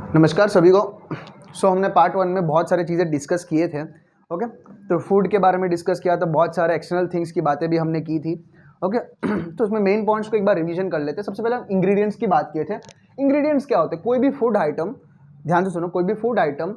नमस्कार सभी को। हमने पार्ट 1 में बहुत सारी चीज़ें डिस्कस किए थे। ओके, तो फूड के बारे में डिस्कस किया, तो बहुत सारे एक्सटर्नल थिंग्स की बातें भी हमने की थी। ओके तो उसमें मेन पॉइंट्स को एक बार रिवीजन कर लेते हैं। सबसे पहले हम इंग्रेडिएंट्स की बात किए थे। इंग्रेडिएंट्स क्या होते हैं? कोई भी फूड आइटम, ध्यान से सुनो, कोई भी फूड आइटम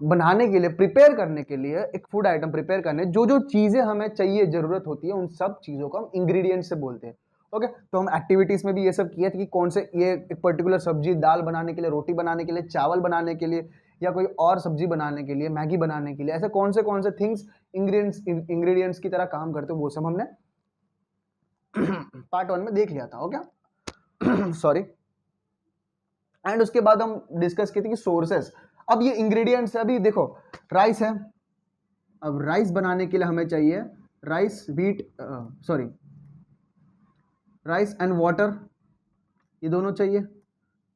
बनाने के लिए, प्रिपेयर करने के लिए, एक फूड आइटम प्रिपेयर करने जो जो चीज़ें हमें चाहिए, ज़रूरत होती है, उन सब चीज़ों को हम इंग्रेडिएंट्स से बोलते हैं। ओके, तो हम एक्टिविटीज में भी ये सब किए थे कि कौन से ये एक पर्टिकुलर सब्जी, दाल बनाने के लिए, रोटी बनाने के लिए, चावल बनाने के लिए, या कोई और सब्जी बनाने के लिए, मैगी बनाने के लिए, ऐसे कौन से थिंग्स इंग्रेडिएंट्स की तरह काम करते हैं, वो सब हमने पार्ट 1 में देख लिया था। Okay sorry. एंड उसके बाद हम डिस्कस किए थे कि सोर्सेस। अब ये इंग्रेडिएंट्स है, अभी देखो राइस है। अब राइस बनाने के लिए हमें चाहिए राइस एंड वाटर, ये दोनों चाहिए।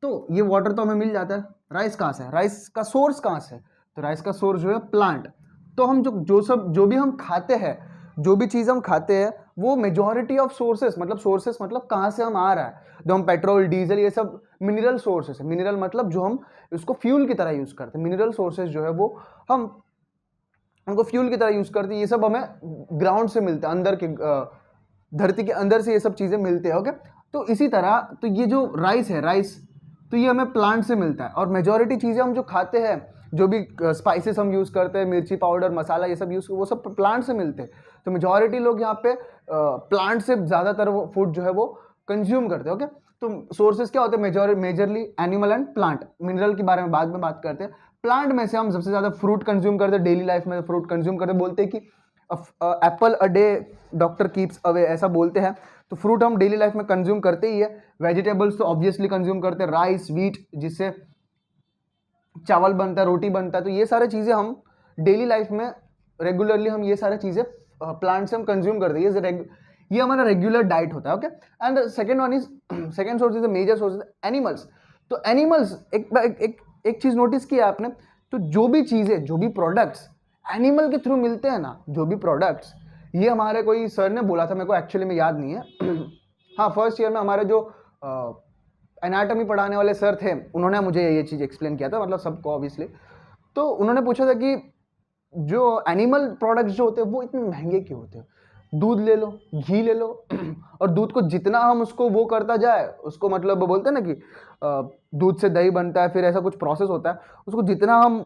तो ये वाटर तो हमें मिल जाता है। राइस कहाँ से है? राइस का सोर्स कहाँ से है? तो राइस का सोर्स जो है प्लांट। तो हम जो भी हम खाते हैं, जो भी चीज़ हम खाते हैं, वो मेजॉरिटी ऑफ सोर्सेस मतलब कहाँ से हम आ रहा है, जो हम पेट्रोल, डीजल, ये सब मिनरल सोर्सेस है। मिनरल मतलब जो हम इसको फ्यूल की तरह यूज करते हैं। मिनरल सोर्सेस जो है वो हम उनको फ्यूल की तरह यूज करते हैं। ये सब हमें ग्राउंड से मिलता है, अंदर के धरती के अंदर से ये सब चीजें मिलते हैं। ओके, तो इसी तरह तो ये जो राइस है, राइस तो ये हमें प्लांट से मिलता है। और मेजॉरिटी चीजें हम जो खाते हैं, जो भी स्पाइसेस हम यूज करते हैं, मिर्ची पाउडर, मसाला, ये सब वो सब प्लांट से मिलते हैं। तो मेजॉरिटी लोग यहाँ पे प्लांट से ज्यादातर वो फूड जो है वो कंज्यूम करते हैं। ओके, तो सोर्सेज क्या होते हैं? Majorly animal and plant. Mineral के बारे में बाद में बात करते हैं। प्लांट में से हम सबसे ज्यादा फ्रूट कंज्यूम करते हैं, डेली लाइफ में फ्रूट कंज्यूम करते हैं। बोलते हैं कि Apple a day doctor keeps away, ऐसा बोलते हैं। तो फ्रूट हम डेली लाइफ में कंज्यूम करते ही है। वेजिटेबल्स तो ऑब्वियसली कंज्यूम करते हैं, राइस, व्हीट, जिससे चावल बनता है, रोटी बनता है। तो ये सारी चीजें हम डेली लाइफ में रेगुलरली हम ये सारी चीजें प्लांट से हम कंज्यूम करते हैं। ये हमारा रेगुलर डाइट होता है। Okay, and second source is major source is animals. तो एनिमल्स, एक चीज नोटिस किया आपने? तो जो भी चीजें, जो भी प्रोडक्ट्स एनिमल के थ्रू मिलते हैं ना, जो भी प्रोडक्ट्स, ये हमारे कोई सर ने बोला था, मेरे को एक्चुअली में याद नहीं है हाँ, फर्स्ट ईयर में हमारे जो एनाटॉमी पढ़ाने वाले सर थे, उन्होंने मुझे ये चीज़ एक्सप्लेन किया था, मतलब सबको ऑब्वियसली। तो उन्होंने पूछा था कि जो एनिमल प्रोडक्ट्स जो होते हैं वो इतने महंगे क्यों होते हैं? दूध ले लो, घी ले लो और दूध को जितना हम उसको वो करता जाए, उसको मतलब बोलते हैं ना कि दूध से दही बनता है, फिर ऐसा कुछ प्रोसेस होता है, उसको जितना हम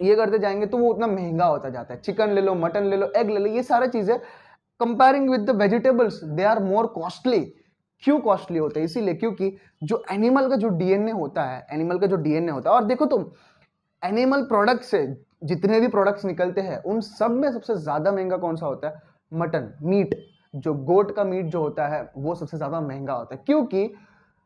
ये करते जाएंगे तो वो उतना महंगा होता जाता है। चिकन ले लो, मटन ले लो, एग ले लो, ये सारी चीजें comparing with the vegetables they are more costly. क्यों कॉस्टली होते हैं? इसीलिए क्योंकि जो एनिमल का जो डीएनए होता है, और देखो तुम, एनिमल प्रोडक्ट से जितने भी प्रोडक्ट्स निकलते हैं, उन सब में सबसे ज्यादा महंगा कौन सा होता है? Mutton, meat. जो गोट का मीट जो होता है वो सबसे ज्यादा महंगा होता है, क्योंकि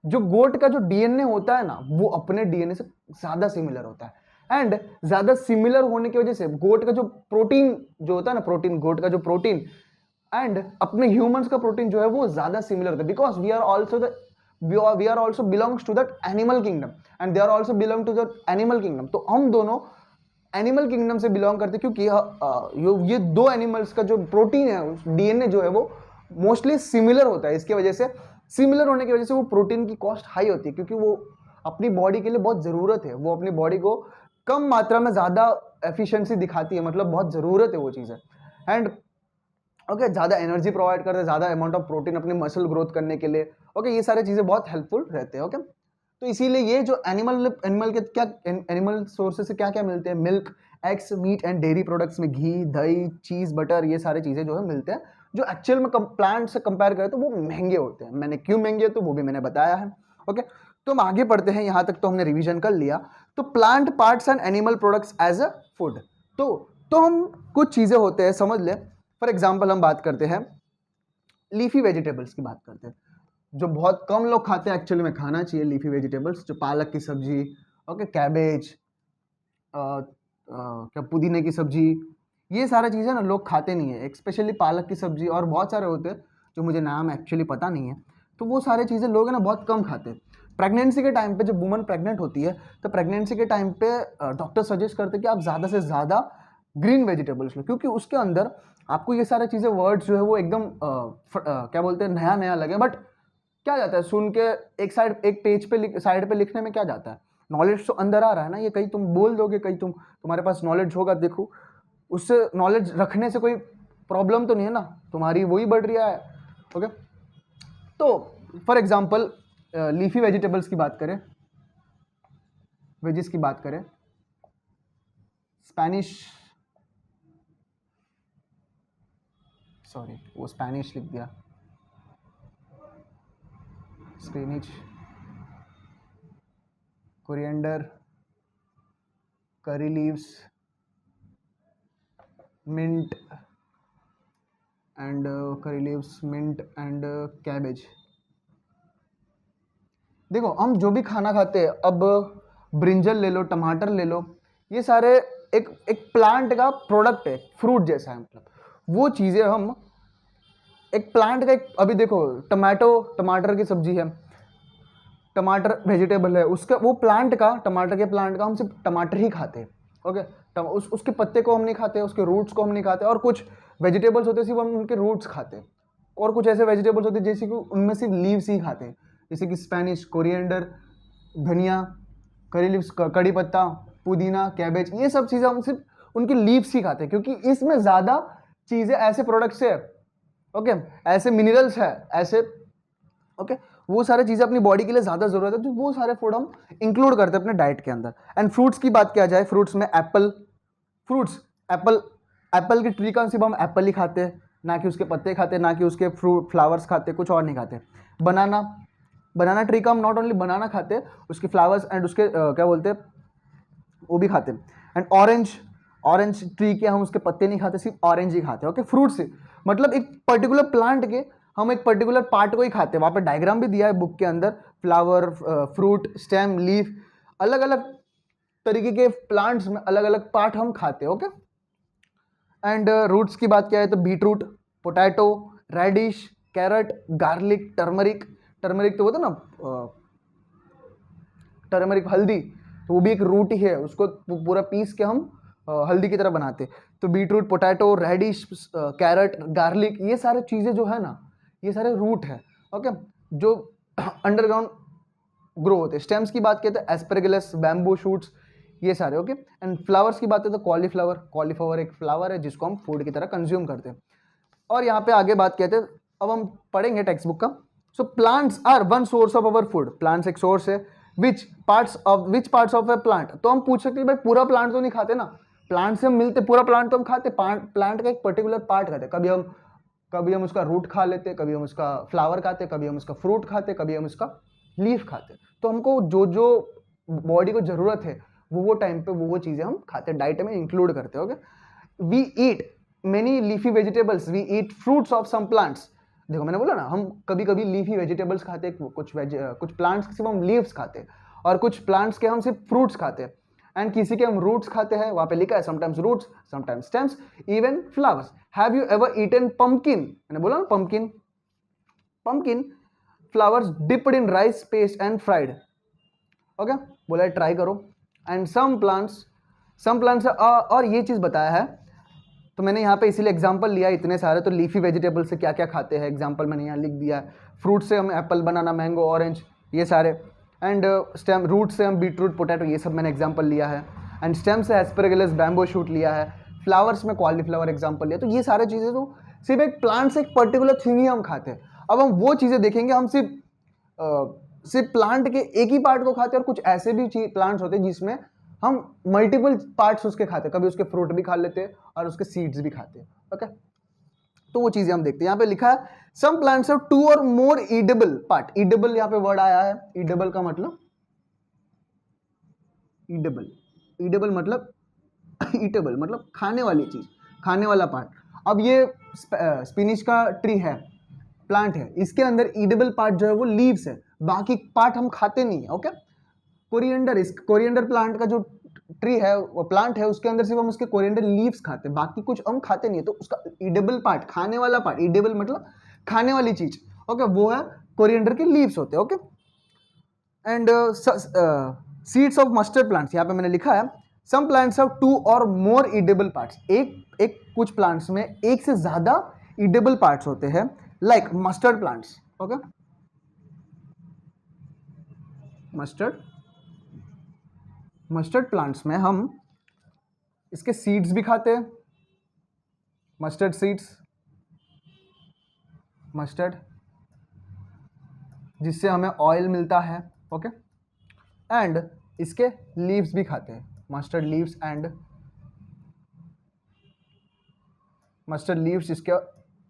जो गोट का जो डीएनए होता है ना, वो अपने डीएनए से ज्यादा सिमिलर होता है। एंड ज्यादा सिमिलर होने की वजह से गोट का जो प्रोटीन जो होता है ना, गोट का जो प्रोटीन एंड अपने ह्यूमंस का प्रोटीन जो है वो ज्यादा सिमिलर होता है, because we are also belongs to that animal kingdom and they are also belong to that animal kingdom. तो हम दोनों एनिमल किंगडम से बिलोंग करते हैं, क्योंकि ये दो एनिमल्स का जो प्रोटीन है, डीएनए जो है वो मोस्टली सिमिलर होता है। इसके वजह से, सिमिलर होने की वजह से वो प्रोटीन की कॉस्ट हाई होती है, क्योंकि वो अपनी बॉडी के लिए बहुत जरूरत है। वो अपनी बॉडी को कम मात्रा में ज्यादा एफिशिएंसी दिखाती है, मतलब बहुत जरूरत है वो चीज़ है। एंड ओके, ज़्यादा एनर्जी प्रोवाइड करते हैं, ज़्यादा अमाउंट ऑफ प्रोटीन अपने मसल ग्रोथ करने के लिए। ओके, ये सारी चीज़ें बहुत हेल्पफुल रहते हैं। ओके, तो इसीलिए ये जो एनिमल सोर्सेज से क्या क्या मिलते हैं? Milk, eggs, meat and dairy products में घी, दही, चीज़, बटर, ये सारी चीज़ें जो है मिलते हैं, जो एक्चुअल में प्लांट से कंपेयर करें तो वो महंगे होते हैं। मैंने क्यों महंगे तो वो भी मैंने बताया है। ओके, तो हम आगे पढ़ते हैं। यहाँ तक तो हमने रिविजन कर लिया। तो plant parts and animal products as a food. तो हम कुछ चीज़ें होते हैं, समझ लें। फॉर एग्जाम्पल हम बात करते हैं लीफी वेजिटेबल्स की, बात करते हैं जो बहुत कम लोग खाते हैं, एक्चुअली में खाना चाहिए लीफी वेजिटेबल्स, जो पालक की सब्जी, ओके, कैबेज, क्या पुदीने की सब्जी, ये सारा चीज़ें ना लोग खाते नहीं है, स्पेशली पालक की सब्जी, और बहुत सारे होते हैं जो मुझे नाम एक्चुअली पता नहीं है। तो वो सारी चीज़ें लोग है ना बहुत कम खाते हैं। प्रेगनेंसी के टाइम पे जब वुमन प्रेग्नेंट होती है, तो प्रेगनेंसी के टाइम पे डॉक्टर सजेस्ट करते हैं कि आप ज़्यादा से ज़्यादा ग्रीन वेजिटेबल्स लो, क्योंकि उसके अंदर आपको ये सारी चीज़ें, वर्ड्स जो है वो एकदम क्या बोलते हैं, नया नया लगे, बट क्या जाता है सुन के, एक पेज पे साइड पे लिखने में क्या जाता है? नॉलेज तो अंदर आ रहा है ना, ये कहीं तुम बोल दोगे, कहीं तुम्हारे पास नॉलेज होगा, देखो उससे नॉलेज रखने से कोई प्रॉब्लम तो नहीं है ना, तुम्हारी वही बढ़ रही है। ओके, तो फॉर एग्जांपल लीफी वेजिटेबल्स की बात करें, वेजिस की बात करें, स्पेनिश, सॉरी वो स्पेनिश लिख दिया, spinach, coriander, curry leaves, mint and curry leaves, mint and cabbage. देखो हम जो भी खाना खाते हैं, अब ब्रिंजल ले लो, टमाटर ले लो, ये सारे एक प्लांट का प्रोडक्ट है, फ्रूट जैसा है, मतलब वो चीज़ें हम एक प्लांट का अभी देखो टमाटर की सब्जी है, टमाटर वेजिटेबल है, उसका वो प्लांट का, टमाटर के प्लांट का हम सिर्फ टमाटर ही खाते हैं। ओके, उसके पत्ते को हम नहीं खाते, उसके रूट्स को हम नहीं खाते, और कुछ वेजिटेबल्स होते हैं सिर्फ हम उनके रूट्स खाते हैं, और कुछ ऐसे वेजिटेबल्स होते हैं जैसे कि उनमें सिर्फ लीव्स ही खाते हैं, जैसे कि स्पेनिश, कोरिएंडर, धनिया, करी लीव्स, कड़ी पत्ता, पुदीना, कैबेज, ये सब चीज़ें हम सिर्फ उनकी लीव्स ही खाते हैं, क्योंकि इसमें ज़्यादा चीज़ें ऐसे प्रोडक्ट्स है, ओके, ऐसे मिनरल्स है, ऐसे, ओके, वो सारी चीज़ें अपनी बॉडी के लिए ज़्यादा ज़रूरत है, तो वो सारे फूड हम इंक्लूड करते हैं अपने डाइट के अंदर। एंड फ्रूट्स की बात किया जाए, फ्रूट्स में एप्पल की ट्री का सिर्फ हम एप्पल ही खाते हैं, ना कि उसके पत्ते खाते, ना कि उसके फ्लावर्स खाते, कुछ और नहीं खाते। बनाना ट्री का हम नॉट ओनली बनाना खाते, उसके फ्लावर्स एंड उसके क्या बोलते हैं, वो भी खाते। एंड ऑरेंज ट्री के हम उसके पत्ते नहीं खाते, सिर्फ ऑरेंज ही खाते हैं। ओके, फ्रूट से मतलब एक पर्टिकुलर प्लांट के हम एक पर्टिकुलर पार्ट को ही खाते हैं। वहाँ पे डायग्राम भी दिया है बुक के अंदर, फ्लावर, फ्रूट, स्टेम, लीफ, अलग अलग तरीके के प्लांट्स में अलग अलग पार्ट हम खाते हैं। ओके, एंड रूट्स की बात किया है तो beet root, potato, radish, carrot, garlic, turmeric तो होता ना, टर्मरिक हल्दी, तो वो भी एक रूट ही है, उसको पूरा पीस के हम हल्दी की तरह बनाते। तो beetroot, potato, radish, carrot, garlic, ये सारे चीज़ें जो है ना, ये सारे रूट है। ओके, जो अंडरग्राउंड ग्रो होते हैं। स्टेम्स की बात कहते हैं एस्परगिलस, बैम्बू शूट्स, ये सारे। ओके, एंड फ्लावर्स की बात है तो कॉलीफ्लावर एक फ्लावर है जिसको हम फूड की तरह कंज्यूम करते हैं। और यहाँ पे आगे बात कहते हैं, अब हम पढ़ेंगे टेक्स्ट बुक का। So plants are one source of our food, plants एक सोर्स है। Which parts of a plant, तो हम पूछ सकते हैं भाई पूरा प्लांट तो नहीं खाते ना, प्लांट से हम मिलते, पूरा प्लांट तो हम खाते, प्लांट का एक पर्टिकुलर पार्ट खाते, कभी हम उसका रूट खा लेते, कभी हम उसका फ्लावर खाते, कभी हम उसका फ्रूट खाते, कभी हम उसका लीफ खाते। तो हमको जो जो बॉडी को जरूरत है वो टाइम पे वो चीजें हम खाते, डाइट में इंक्लूड करते। Okay, we eat many leafy vegetables, we eat fruits of some plants. देखो मैंने बोला ना, हम कभी कभी लीफी वेजिटेबल्स खाते, कुछ प्लांट्स के सिर्फ हम लीव्स खाते, और कुछ प्लांट्स के हम सिर्फ फ्रूट्स खाते, एंड किसी के हम रूट्स खाते हैं, वहां पे लिखा है sometimes roots, sometimes stems, even flowers. Have you ever eaten pumpkin, मैंने बोला ना pumpkin flowers dipped in rice paste and fried. Okay, बोला ट्राई करो। एंड सम प्लांट्स और ये चीज बताया है, तो मैंने यहाँ पे इसीलिए एग्जांपल लिया इतने सारे, तो लीफी वेजिटेबल से क्या क्या खाते हैं एग्जांपल मैंने यहाँ लिख दिया है। फ्रूट से हम एप्पल, बनाना, मैंगो, ऑरेंज, ये सारे। एंड स्टेम, रूट से हम बीटरूट, पोटैटो, ये सब मैंने एग्जांपल लिया है। एंड स्टेम से एस्परगिलस, बैम्बो शूट लिया है। फ्लावर्स में कॉलीफ्लावर एग्जांपल लिया। तो ये सारे चीज़ें तो सिर्फ एक प्लांट से एक पर्टिकुलर थिंग ही हम खाते हैं। अब हम वो चीज़ें देखेंगे, हम सिर्फ प्लांट के एक ही पार्ट को खाते हैं, और कुछ ऐसे भी प्लांट्स होते हैं जिसमें हम मल्टीपल पार्ट्स उसके खाते हैं, कभी उसके फ्रूट भी खा लेते हैं और उसके सीड्स भी खाते हैं। ओके, तो वो चीजें हम देखते हैं। यहाँ पे लिखा है सम प्लांट्स हैव 2 और मोर ईडेबल पार्ट। ईडेबल यहाँ पे वर्ड आया है, ईडेबल का मतलब ईडेबल मतलब ईटेबल मतलब खाने वाली चीज, खाने वाला पार्ट। अब ये स्पिनिश का ट्री है, प्लांट है, इसके अंदर ईडेबल पार्ट जो है वो लीव्स है, बाकी पार्ट हम खाते नहीं है। ओके, कोरिएंडर प्लांट का जो ट्री है, वो प्लांट है, उसके अंदर सिर्फ हम उसके कोरिएंडर लीव्स खाते हैं, बाकी कुछ हम खाते नहीं है। तो उसका ईडेबल पार्ट, खाने वाला पार्ट, ईडेबल मतलब खाने वाली चीज, ओके, वो है कोरिएंडर के लीव्स होते हैं। Okay, and seeds of mustard plants, यहाँ पे मैंने लिखा है सम प्लांट्स हैव 2 और मोर ईडेबल पार्ट्स। एक कुछ प्लांट्स में एक से ज्यादा ईडेबल पार्ट्स होते हैं, like mustard plants. Okay, mustard mustard plants में हम इसके सीड्स भी खाते हैं, मस्टर्ड सीड्स, मस्टर्ड जिससे हमें ऑयल मिलता है, ओके। एंड इसके लीव्स भी खाते हैं, mustard leaves and mustard leaves, इसके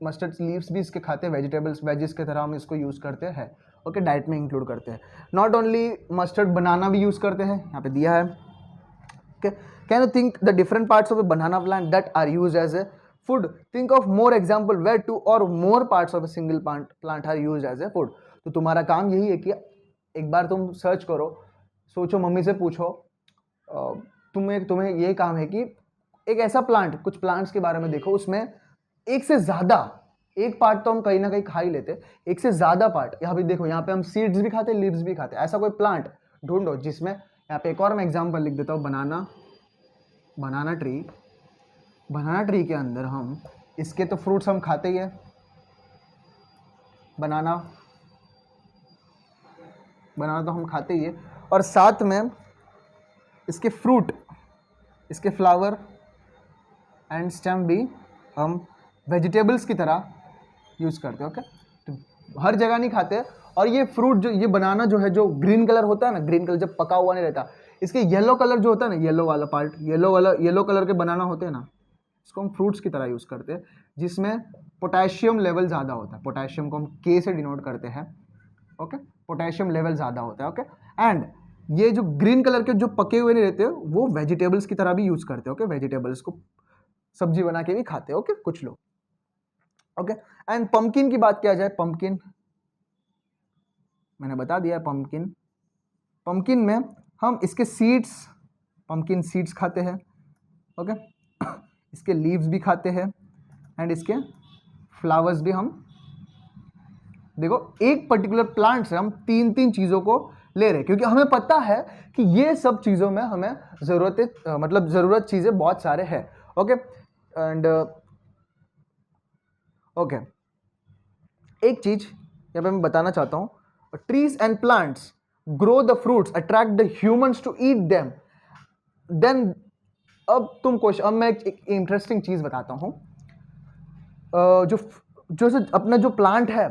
मस्टर्ड लीव्स भी इसके खाते हैं, वेजिटेबल्स वेजिस की तरह हम इसको यूज़ करते हैं, ओके, डाइट में इंक्लूड करते हैं। नॉट ओनली मस्टर्ड, बनाना भी यूज़ करते हैं, यहाँ पे दिया है, okay. Can you think the different parts of a banana plant that are used as a food? Think of more example where two और more parts of a single plant are used as a food. तो तुम्हारा काम यही है कि एक बार तुम search करो, सोचो, मम्मी से पूछो, तुम्हें ये काम है कि एक ऐसा प्लांट, कुछ प्लांट्स के बारे में देखो, उसमें एक से ज़्यादा, एक पार्ट तो हम कहीं ना कहीं खा ही लेते, एक से ज़्यादा पार्ट, यहाँ पे देखो, यहाँ पे हम सीड्स भी खाते, लीव्स भी खाते, ऐसा कोई प्लांट ढूंढो जिसमें, यहाँ पे एक और मैं एग्जांपल लिख देता हूँ, बनाना ट्री के अंदर हम इसके तो फ्रूट्स हम खाते ही है, बनाना तो हम खाते ही है, और साथ में इसके फ्रूट, इसके फ्लावर एंड स्टेम भी हम वेजिटेबल्स की तरह यूज़ करते हैं, ओके। तो हर जगह नहीं खाते। और ये फ्रूट जो, ये बनाना जो है, जो ग्रीन कलर होता है ना, ग्रीन कलर जब पका हुआ नहीं रहता, इसके येलो कलर जो होता है ना, येलो वाला पार्ट, येलो कलर के बनाना होते हैं ना, इसको हम फ्रूट्स की तरह यूज़ करते हैं, जिसमें पोटेशियम लेवल ज़्यादा होता है, पोटेशियम को हम के से डिनोट करते हैं, ओके, पोटेशियम लेवल ज़्यादा होता है, ओके। एंड ये जो ग्रीन कलर के जो पके हुए नहीं रहते, वो वेजिटेबल्स की तरह भी यूज़ करते हैं, ओके, वेजिटेबल्स को सब्जी बना के भी खाते हैं, ओके, कुछ लोग, ओके। एंड पंपकिन की बात किया जाए, पंपकिन मैंने बता दिया है, पंपकिन में हम इसके सीड्स, पंपकिन सीड्स खाते हैं, ओके, इसके लीव्स भी खाते हैं, एंड इसके फ्लावर्स भी। हम देखो, एक पर्टिकुलर प्लांट से हम तीन चीज़ों को ले रहे हैं, क्योंकि हमें पता है कि ये सब चीज़ों में हमें ज़रूरत चीज़ें बहुत सारे हैं, ओके। एंड ओके, एक चीज़ यहाँ पे मैं बताना चाहता हूँ, trees and plants grow the fruits, attract the humans to eat them, then अब मैं एक इंटरेस्टिंग चीज़ बताता हूँ। अपना जो प्लांट है,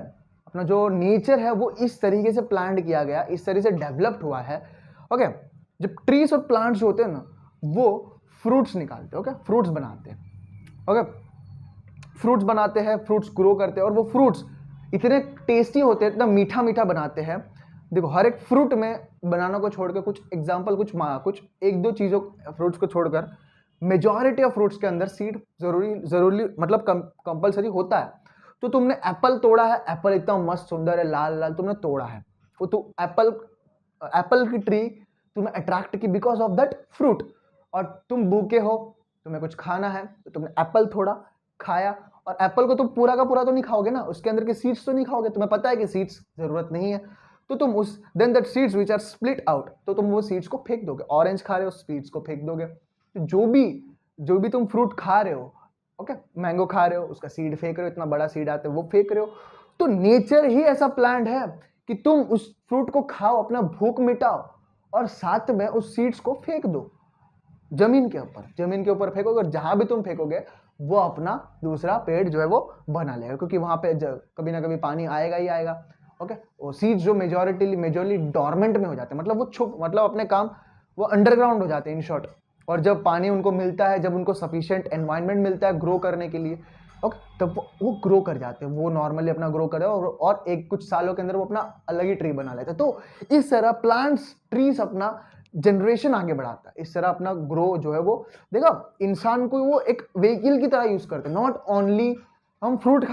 अपना जो नेचर है, वो इस तरीके से प्लांट किया गया, इस तरीके से डेवलप्ड हुआ है, ओके। जब ट्रीज और प्लांट्स होते हैं ना, वो फ्रूट्स निकालते हैं, ओके, फ्रूट्स बनाते हैं, ओके, फ्रूट्स बनाते हैं, फ्रूट्स ग्रो करते हैं, और वो फ्रूट्स इतने टेस्टी होते हैं, इतना मीठा मीठा बनाते हैं। देखो, हर एक फ्रूट में, बनाना को छोड़कर, कुछ एग्जांपल, कुछ एक दो चीज़ों, फ्रूट्स को छोड़कर मेजॉरिटी ऑफ फ्रूट्स के अंदर सीड जरूरी मतलब कंपलसरी होता है। तो तुमने एप्पल तोड़ा है, एप्पल इतना मस्त सुंदर है, लाल लाल, तुमने तोड़ा है, वो तो एप्पल की ट्री तुम्हें अट्रैक्ट की बिकॉज ऑफ दैट फ्रूट। और तुम भूखे हो, तुम्हें कुछ खाना है, तो तुमने एप्पल तोड़ा, खाया, और एप्पल को तुम पूरा का पूरा तो नहीं खाओगे ना, उसके अंदर के सीड्स तो नहीं खाओगे, तुम्हें पता है कि सीड्स जरूरत नहीं है, तो तुम then that seeds which are split out, तो तुम वो सीड्स को फेंक दोगे। ऑरेंज खा रहे हो, सीड्स को फेंक दोगे। जो भी तुम फ्रूट खा रहे हो, ओके, मैंगो खा रहे हो, उसका सीड फेंक रहे हो, इतना बड़ा सीड आता है, वो फेंक रहे हो। तो नेचर ही ऐसा प्लांट है कि तुम उस फ्रूट को खाओ, अपना भूख मिटाओ, और साथ में उस सीड्स को फेंक दो जमीन के ऊपर फेंकोगे, और जहां भी तुम फेंकोगे, वो अपना दूसरा पेड़ जो है वो बना लेगा, क्योंकि वहां पे कभी ना कभी पानी आएगा ही आएगा, ओके। वो सीड्स जो मेजोरली डॉर्मेंट में हो जाते हैं, मतलब वो अपने काम, वो अंडरग्राउंड हो जाते हैं, इन शॉर्ट। और जब पानी उनको मिलता है, जब उनको सफिशिएंट एनवायरनमेंट मिलता है ग्रो करने के लिए, ओके, तब वो ग्रो कर जाते हैं, वो नॉर्मली अपना ग्रो करे, और एक कुछ सालों के अंदर वो अपना अलग ही ट्री बना लेते हैं। तो इस तरह प्लांट्स, ट्रीज अपना जनरेशन आगे बढ़ाता है, इस तरह अपना ग्रो जो है वो, देखो, इंसान को वो एक व्हीकल की तरह यूज करते हैं। नॉट ओनली हम फ्रूट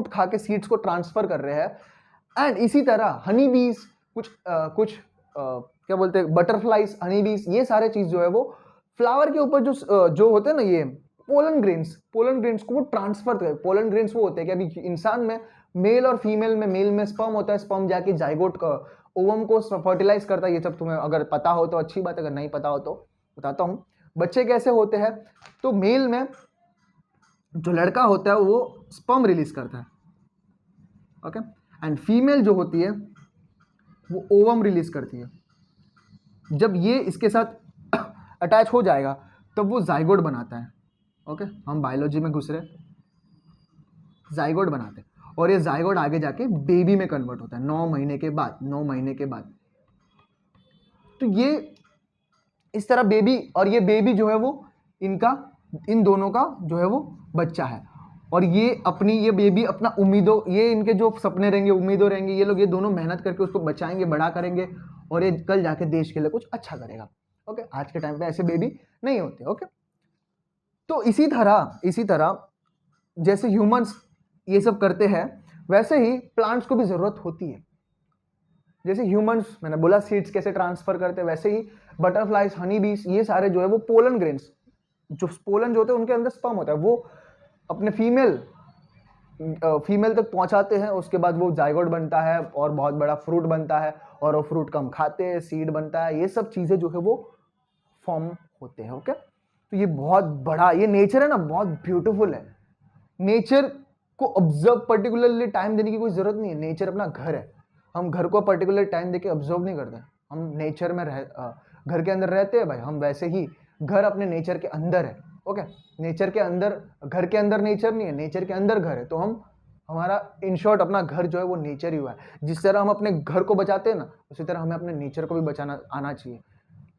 खा के सीड्स को ट्रांसफर कर रहे हैं, एंड इसी तरह हनी बीज, कुछ क्या बोलते हैं, बटरफ्लाइज, हनी बीज, ये सारे चीज जो है वो फ्लावर के ऊपर जो होते हैं ना, ये पोलन ग्रेन्स को वो ट्रांसफर कर, पोलन ग्रेन्स वो होते हैं कि अभी इंसान में मेल और फीमेल में, मेल में स्पर्म होता है, स्पर्म जाके जाइगोट का ओवम को फर्टिलाइज करता है। ये सब तुम्हें अगर पता हो तो अच्छी बात है, अगर नहीं पता हो तो बताता हूँ। बच्चे कैसे होते हैं, तो मेल में जो लड़का होता है वो स्पर्म रिलीज करता है, ओके, एंड फीमेल जो होती है वो ओवम रिलीज करती है। जब ये इसके साथ अटैच हो जाएगा तब वो जाइगोट बनाता है। ओके, हम बायोलॉजी में घुस रहे, जाइगोट बनाते हैं और ये जाइगोट आगे जाके बेबी में कन्वर्ट होता है 9 महीने के बाद, 9 महीने के बाद। तो ये इस तरह बेबी, और ये बेबी जो है वो इन दोनों का जो है वो बच्चा है। और ये बेबी अपना उम्मीदों, ये इनके जो सपने रहेंगे, उम्मीदों रहेंगी, ये लोग ये दोनों मेहनत करके उसको बचाएंगे, बड़ा करेंगे और ये कल जाके देश के लिए कुछ अच्छा करेगा। ओके, आज के टाइम पे ऐसे बेबी नहीं होते। ओके, तो इसी तरह जैसे ह्यूमंस ये सब करते हैं वैसे ही प्लांट्स को भी जरूरत होती है। जैसे ह्यूमंस, मैंने बोला सीड्स कैसे ट्रांसफर करते हैं, वैसे ही बटरफ्लाइज, हनी बीज, ये सारे जो है वो पोलन ग्रेन्स, जो पोलन जो होते हैं उनके अंदर स्पर्म होता है, वो अपने फीमेल तक पहुंचाते हैं। उसके बाद वो जाइगोट बनता है और बहुत बड़ा फ्रूट बनता है और वो फ्रूट हम खाते हैं, सीड बनता है, ये सब चीजें जो है वो फॉर्म होते हैं। ओके, तो ये बहुत बड़ा, ये नेचर है ना, बहुत ब्यूटीफुल है। नेचर को ऑब्जर्व पर्टिकुलरली टाइम देने की कोई जरूरत नहीं है। नेचर अपना घर है, हम घर को पर्टिकुलर टाइम देके ऑब्जर्व नहीं करते। हम नेचर में घर के अंदर रहते हैं भाई, हम वैसे ही घर अपने नेचर के अंदर है। ओके, नेचर के अंदर, घर के अंदर नेचर नहीं है, नेचर के अंदर घर है। तो हमारा इन शॉर्ट अपना घर जो है वो नेचर ही हुआ है। जिस तरह हम अपने घर को बचाते हैं ना, उसी तरह हमें अपने नेचर को भी बचाना आना चाहिए।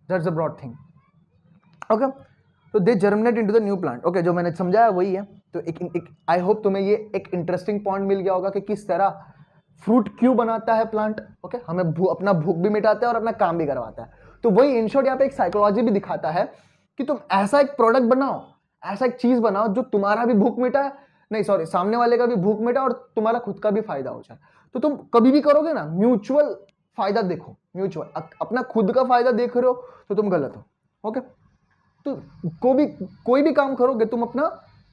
That's a broad thing. Okay, तो they germinate into the new plant. Okay, जो मैंने समझाया वही है। तो एक आई होप तुम्हें ये एक इंटरेस्टिंग पॉइंट मिल गया होगा कि किस तरह फ्रूट क्यों बनाता है प्लांट। ओके, हमें अपना भूख भी मिटाता है और अपना काम भी करवाता है। तो वही इन शॉर्ट यहाँ पे एक साइकोलॉजी भी दिखाता है कि तुम ऐसा एक प्रोडक्ट बनाओ, ऐसा एक चीज बनाओ जो तुम्हारा भी भूख मिटाए, नहीं सॉरी, सामने वाले का भी भूख मिटाए और तुम्हारा खुद का भी फायदा हो जाए। तो तुम कभी भी करोगे ना, म्यूचुअल फायदा देखो, म्यूचुअल, अपना खुद का फायदा देख रहे हो तो तुम गलत हो। ओके, तो कोई भी काम करोगे तुम अपना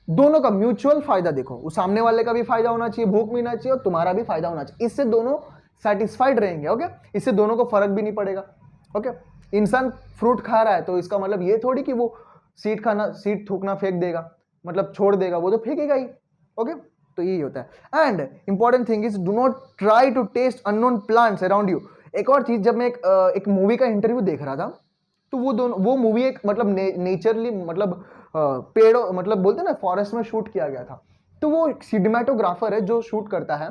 दोनों का म्यूचुअल फायदा देखो। उस सामने वाले का भी फायदा होना चाहिए, भूख मिलना चाहिए और तुम्हारा भी फायदा होना चाहिए। इससे दोनों सेटिस्फाइड रहेंगे। ओके, इससे दोनों को फर्क भी नहीं पड़ेगा। ओके, इंसान फ्रूट खा रहा है तो इसका मतलब ये थोड़ी कि वो सीड थूकना फेंक देगा, मतलब छोड़ देगा, वो तो फेंकेगा ही। ओके, तो यही होता है। And important thing is do not try to taste unknown plants around you. एक और चीज, जब मैं एक मूवी का इंटरव्यू देख रहा था तो वो मूवी एक मतलब नेचरली, मतलब पेड़ों, मतलब बोलते हैं ना, फॉरेस्ट में शूट किया गया था। तो वो एक सिनेमाटोग्राफर है जो शूट करता है,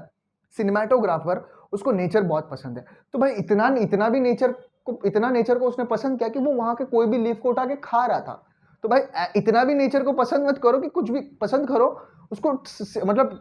सिनेमाटोग्राफर, उसको नेचर बहुत पसंद है। तो भाई इतना नेचर को उसने पसंद किया कि वो वहां के कोई भी लीफ को उठा के खा रहा था। तो भाई इतना भी नेचर को पसंद मत करो कि कुछ भी पसंद करो, उसको मतलब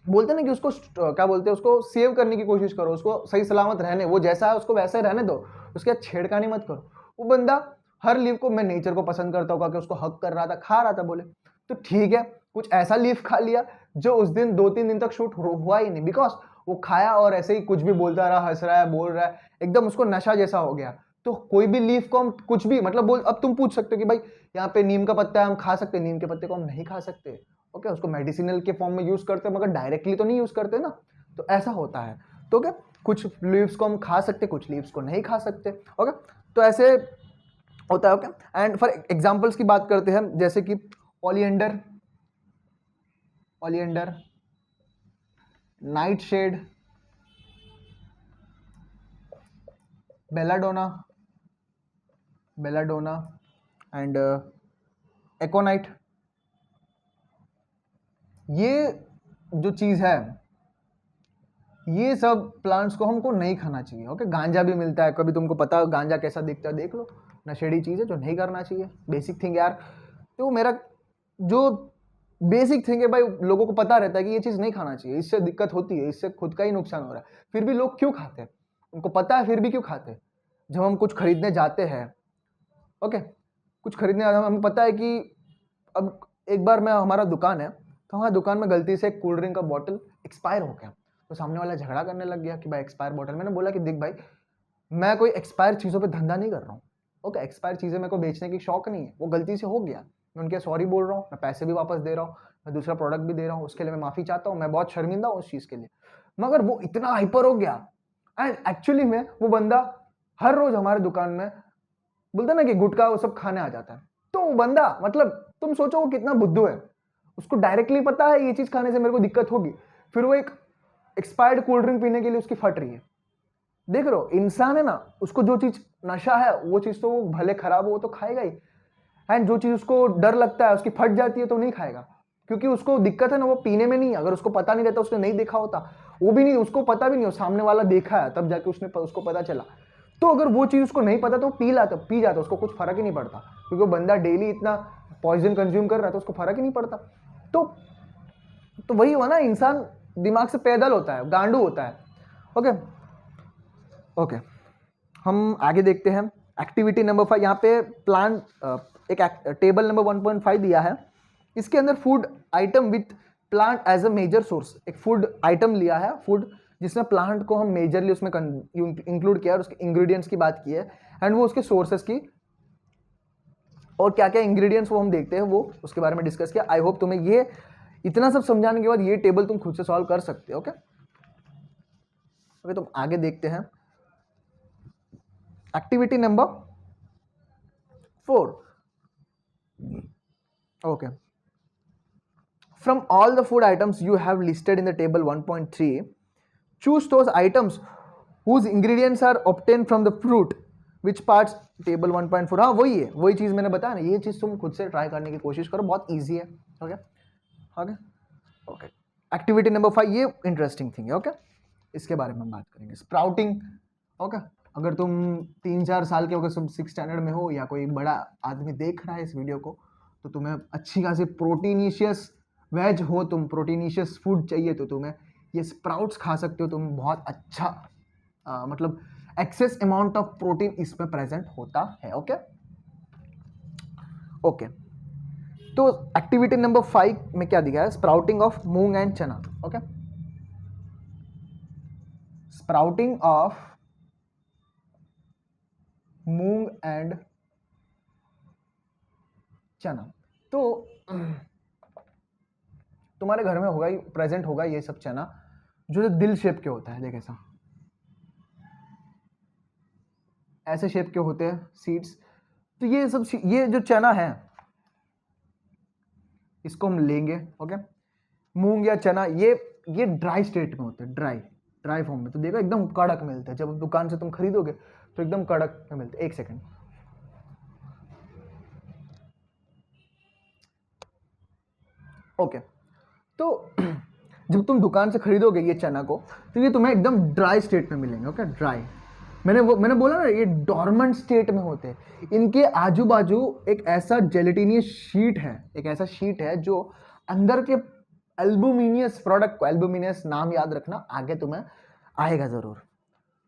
बोलते ना कि उसको क्या बोलते हैं, उसको सेव करने की कोशिश करो, उसको सही सलामत रहने, वो जैसा है उसको वैसे रहने दो, उसके बाद छेड़खानी मत करो। वो बंदा हर लीफ को, मैं नेचर को पसंद करता हूँ कि उसको हक कर रहा था, खा रहा था, बोले तो ठीक है, कुछ ऐसा लीफ खा लिया जो उस दिन 2-3 दिन तक शूट हुआ ही नहीं, बिकॉज वो खाया और ऐसे ही कुछ भी बोलता रहा, हंस रहा है, बोल रहा है, एकदम उसको नशा जैसा हो गया। तो कोई भी लीफ को हम कुछ भी मतलब अब तुम पूछ सकते हो कि भाई यहाँ पे नीम का पत्ता है, हम खा सकते हैं, नीम के पत्ते को हम नहीं खा सकते। ओके, उसको मेडिसिनल के फॉर्म में यूज करते हैं मगर डायरेक्टली तो नहीं यूज करते ना। तो ऐसा होता है। तो क्या कुछ लीव्स को हम खा सकते, कुछ लीव्स को नहीं खा सकते। ओके, तो ऐसे होता है। ओके, एंड फॉर एग्जांपल्स की बात करते हैं, जैसे कि oleander, nightshade, belladonna and aconite. ये जो चीज है, ये सब प्लांट्स को हमको नहीं खाना चाहिए। ओके, गांजा भी मिलता है, कभी तुमको पता गांजा कैसा दिखता है, देख लो, नशेड़ी चीज है जो नहीं करना चाहिए। बेसिक थिंग यार, तो मेरा जो बेसिक थिंग है भाई, लोगों को पता रहता है कि ये चीज नहीं खाना चाहिए, इससे दिक्कत होती है, इससे खुद का ही नुकसान हो रहा है, फिर भी लोग क्यों खाते हैं? उनको पता है फिर भी क्यों खाते हैं? जब हम कुछ खरीदने जाते हैं, ओके, कुछ खरीदने जाते हैं, हमें पता है कि अब एक बार हमारा दुकान है, तो हमारी दुकान में गलती से एक कोल्ड ड्रिंक का बॉटल एक्सपायर हो गया। तो सामने वाला झगड़ा करने लग गया कि भाई एक्सपायर बॉटल। मैंने बोला कि देख भाई, मैं कोई एक्सपायर चीज़ों पे धंधा नहीं कर रहा हूँ। ओके, एक्सपायर चीज़ें मेरे को बेचने की शौक नहीं है, वो गलती से हो गया, मैं उनके सॉरी बोल रहा हूँ, मैं पैसे भी वापस दे रहा हूँ, मैं दूसरा प्रोडक्ट भी दे रहा हूँ, उसके लिए मैं माफ़ी चाहता हूँ, मैं बहुत शर्मिंदा हूँ उस चीज़ के लिए। मगर वो इतना हाइपर हो गया, एंड एक्चुअली में वो बंदा हर रोज हमारे दुकान में बोलता ना कि गुटखा वो सब खाने आ जाता है। तो वो बंदा, मतलब तुम सोचो वो कितना बुद्धू है, उसको डायरेक्टली पता है ये चीज़ खाने से मेरे को दिक्कत होगी, फिर वो एक एक्सपायर्ड कोल्ड ड्रिंक पीने के लिए उसकी फट रही है। देख रहे हो, इंसान है ना, उसको जो चीज नशा है वो चीज तो वो भले खराब हो वो तो खाएगा ही, एंड जो चीज उसको डर लगता है उसकी फट जाती है तो नहीं खाएगा, क्योंकि उसको दिक्कत है ना वो पीने में नहीं। अगर उसको पता नहीं रहता, उसने नहीं देखा होता, वो भी नहीं, उसको पता भी नहीं हो, सामने वाला देखा है तब जाके उसको पता चला। तो अगर वो चीज उसको नहीं पता तो पी जाता, उसको कुछ फर्क ही नहीं पड़ता, क्योंकि वो बंदा डेली इतना पॉइजन कंज्यूम कर रहा है तो उसको फर्क ही नहीं पड़ता। तो वही हुआ ना, इंसान दिमाग से पैदल होता है, गांडू होता है। ओके ओके, हम आगे देखते हैं। एक्टिविटी नंबर 5, यहाँ पे प्लान एक टेबल नंबर 1.5 दिया है। इसके अंदर food item with plant as a major source, एक फूड आइटम लिया है, फूड जिसमें प्लांट को हम मेजरली उसमें इंक्लूड किया और उसके इंग्रेडिएंट्स की बात की है, एंड वो उसके सोर्सेस की और क्या क्या इंग्रेडिएंट्स वो हम देखते हैं, वो उसके बारे में डिस्कस किया। आई होप तुम्हें ये इतना सब समझाने के बाद ये टेबल तुम खुद से सॉल्व कर सकते हो। ओके ओके, तो आगे देखते हैं activity number 4। okay, from all the food items you have listed in the table 1.3, choose those items whose ingredients are obtained from the fruit which parts table 1.4। हाँ वही है, वही चीज मैंने बताया ना, ये चीज तुम खुद से ट्राई करने की कोशिश करो, बहुत इजी है। Okay okay okay, activity number 5 ये इंटरेस्टिंग थिंग है। ओके इसके बारे में हम बात करेंगे, स्प्राउटिंग। ओके अगर तुम 3-4 साल के, अगर तुम 6 स्टैंडर्ड में हो या कोई बड़ा आदमी देख रहा है इस वीडियो को, तो तुम्हें अच्छी खासी प्रोटीनिशियस वेज हो, तुम प्रोटीनिशियस फूड चाहिए तो तुम्हें ये स्प्राउट्स खा सकते हो। तुम बहुत अच्छा मतलब एक्सेस अमाउंट ऑफ प्रोटीन इसमें प्रेजेंट होता है। ओके ओके, तो एक्टिविटी नंबर 5 में क्या दिया है, स्प्राउटिंग ऑफ मूंग एंड चना। Okay sprouting of moong and चना। तो तुम्हारे घर में होगा ही, प्रेजेंट होगा ये सब चना, जो दिल शेप के होता है, देख ऐसे शेप के होते हैं सीड्स। तो ये सब, ये जो चना है इसको हम लेंगे। ओके मूंग या चना ये ड्राई स्टेट में होते हैं, ड्राई फॉर्म में, तो देखो एकदम कड़क मिलते हैं। जब दुकान से तुम खरीदोगे तो एकदम कड़क में मिलते हैं। एक सेकेंड, ओके तो जब तुम दुकान से खरीदोगे ये चना को, तो ये तुम्हें एकदम ड्राई स्टेट में मिलेंगे। ओके ड्राई, मैंने बोला ना ये डॉर्मेंट स्टेट में होते हैं। इनके आजू बाजू एक ऐसा जेलेटिनियस शीट है, एक ऐसा शीट है जो अंदर के एल्बुमिनियस प्रोडक्ट को, एल्बुमिनियस नाम याद रखना, आगे तुम्हें आएगा जरूर।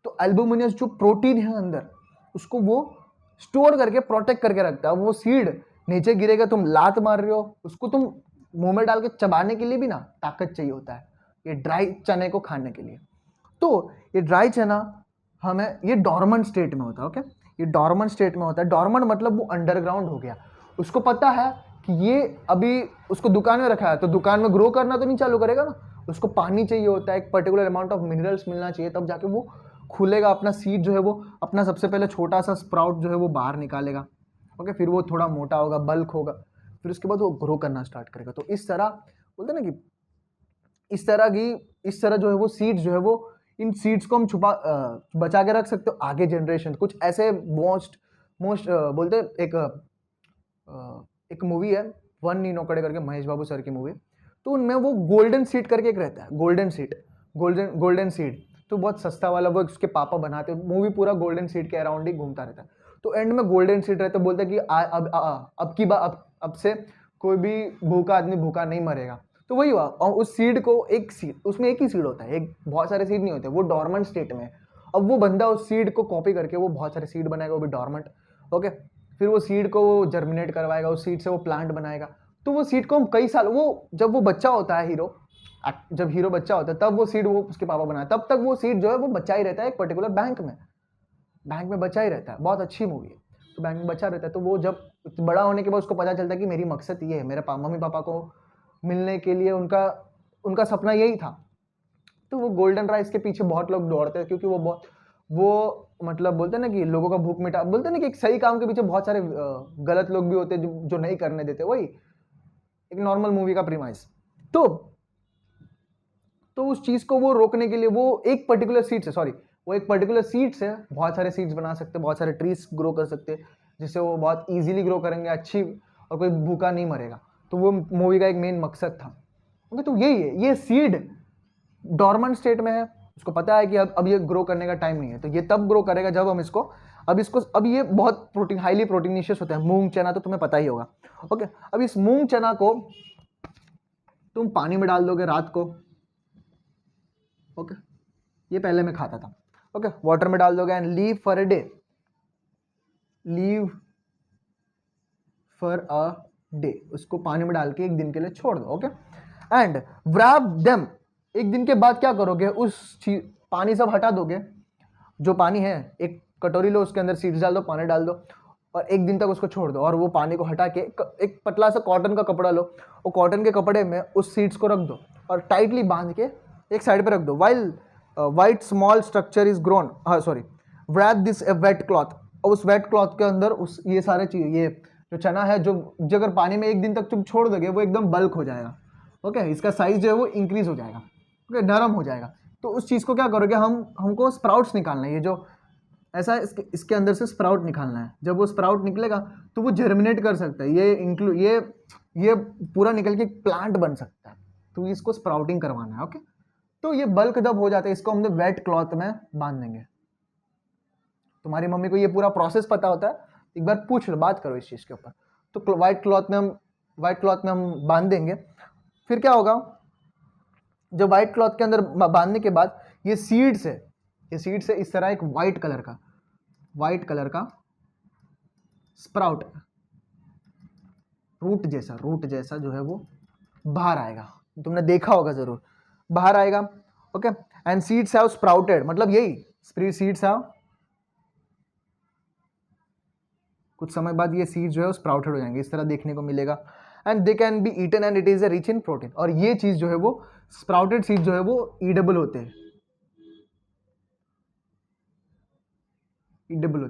तो एल्बुमिनियस जो प्रोटीन है अंदर, उसको वो स्टोर करके प्रोटेक्ट करके रखता है। वो सीड नीचे गिरेगा, तुम लात मार रहे हो, उसको तुम मुंह में डाल के चबाने के लिए भी ना ताकत चाहिए होता है, ये ड्राई चने को खाने के लिए। तो ये ड्राई चना हमें, ये डॉर्मेंट स्टेट में होता है। ओके ये डॉर्मेंट स्टेट में होता है। डॉर्मेंट मतलब वो अंडरग्राउंड हो गया, उसको पता है कि ये अभी उसको दुकान में रखा है, तो दुकान में ग्रो करना तो नहीं चालू करेगा ना, उसको पानी चाहिए होता है, एक पर्टिकुलर अमाउंट ऑफ मिनरल्स मिलना चाहिए, तब जाके वो खुलेगा, अपना सीड जो है वो अपना सबसे पहले छोटा सा स्प्राउट जो है वो बाहर निकालेगा। ओके फिर वो थोड़ा मोटा होगा, बल्क होगा, फिर उसके बाद वो ग्रो करना स्टार्ट करेगा। तो इस तरह बोलते हैं ना कि इस तरह जो है वो सीड्स जो है वो, इन सीड्स को हम बचा के रख सकते हो आगे जनरेशन। कुछ ऐसे मोस्ट बोलते एक मूवी है वन नीनो कड़े करके, महेश बाबू सर की मूवी, तो उनमें वो गोल्डन सीड करके एक रहता है, गोल्डन सीड, तो बहुत सस्ता वाला, वो उसके पापा बनाते हैं, मूवी पूरा गोल्डन सीड के अराउंड ही घूमता रहता है। तो एंड में गोल्डन सीड रहता है, बोलते हैं कि अब से कोई भी भूखा आदमी भूखा नहीं मरेगा। तो वही हुआ, और उस सीड को, एक सीड, उसमें एक ही सीड होता है, एक बहुत सारे सीड नहीं होते, वो डॉर्मेंट स्टेट में। अब वो बंदा उस सीड को कॉपी करके वो बहुत सारे सीड बनाएगा, वो भी डॉर्मेंट। ओके फिर वो सीड को वो जर्मिनेट करवाएगा, उस सीड से वो प्लांट बनाएगा। तो वो सीड को हम कई साल, वो जब वो बच्चा होता है जब हीरो बच्चा होता है, तब वो सीड वो उसके पापा बनाए, तब तक वो सीड जो है वो बचा ही रहता है एक पर्टिकुलर बैंक में बचा ही रहता है। बहुत अच्छी मूवी है, तो बैंक में बचा रहता है। तो वो जब बड़ा होने के बाद उसको पता चलता है कि मेरी मकसद ये है, मेरे मम्मी पापा को मिलने के लिए उनका सपना यही था। तो वो गोल्डन राइस के पीछे बहुत लोग दौड़ते हैं, क्योंकि वो मतलब बोलते हैं ना कि लोगों का भूख मिटा, बोलते हैं ना कि एक सही काम के पीछे बहुत सारे गलत लोग भी होते हैं जो नहीं करने देते, वही एक नॉर्मल मूवी का प्रीमाइस। तो उस चीज को वो रोकने के लिए वो एक पर्टिकुलर सीड से, सॉरी वो एक पर्टिकुलर सीड्स है, बहुत सारे सीड्स बना सकते हैं, बहुत सारे ट्रीज ग्रो कर सकते हैं जिससे वो बहुत इजीली ग्रो करेंगे अच्छी, और कोई भूखा नहीं मरेगा। तो वो मूवी का एक मेन मकसद था। ओके, तो यही है, ये सीड डॉर्मेंट स्टेट में है, उसको पता है कि अब ये ग्रो करने का टाइम नहीं है, तो ये तब ग्रो करेगा जब हम इसको अब ये बहुत प्रोटीन, हाईली प्रोटीनिशियस होता है। मूंग चना तो तुम्हें पता ही होगा। ओके, अब इस मूंग चना को तुम पानी में डाल दोगे रात को। ओके, ये पहले मैं खाता था। ओके, वाटर में डाल दोगे and leave for a day, leave for a day, उसको पानी में डाल के एक दिन के लिए छोड़ दो। ओके, एंड व्रैप देम, एक दिन के बाद क्या करोगे, उस पानी सब हटा दोगे, जो पानी है एक कटोरी लो, उसके अंदर सीड्स डाल दो, पानी डाल दो और एक दिन तक उसको छोड़ दो, और वो पानी को हटा के एक पतला सा कॉटन का कपड़ा लो, वो कॉटन के कपड़े में उस सीड्स को रख दो और टाइटली बांध के एक साइड पे रख दो। While white small structure is grown, wrap this a wet cloth, और उस वेट क्लॉथ के अंदर उस ये सारे चीज, ये जो चना है जो अगर पानी में एक दिन तक तुम छोड़ दोगे वो एकदम बल्क हो जाएगा। ओके, इसका साइज जो है वो इंक्रीज हो जाएगा। ओके, नरम हो जाएगा। तो उस चीज़ को क्या करोगे, हमको स्प्राउट्स निकालना है, ये जो ऐसा इसके अंदर से स्प्राउट निकालना है। जब वो स्प्राउट निकलेगा तो वो जर्मिनेट कर सकता है, ये पूरा निकल के प्लांट बन सकता है। तो इसको स्प्राउटिंग करवाना है। ओके, तो ये बल्क जब हो जाता है, इसको हम वेट क्लॉथ में बांध देंगे। तुम्हारी मम्मी को ये पूरा प्रोसेस पता होता है, एक बार पूछ लो, बात करो इस चीज़ के ऊपर। तो व्हाइट क्लॉथ में हम बांध देंगे। फिर क्या होगा, जब व्हाइट क्लॉथ के अंदर बांधने के बाद ये सीड्स है, इस तरह एक व्हाइट कलर का स्प्राउट, रूट जैसा जो है वो बाहर आएगा। तुमने देखा होगा जरूर, बाहर आएगा। Okay, and seeds have sprouted, मतलब यही सीड्स हैव, कुछ समय बाद ये सीड्स जो है स्प्राउटेड हो जाएंगे, इस तरह देखने को मिलेगा। And they can be eaten and it is rich in protein, और ये चीज जो है वो स्प्राउटेड सीड जो है वो ईडेबल होते हैं,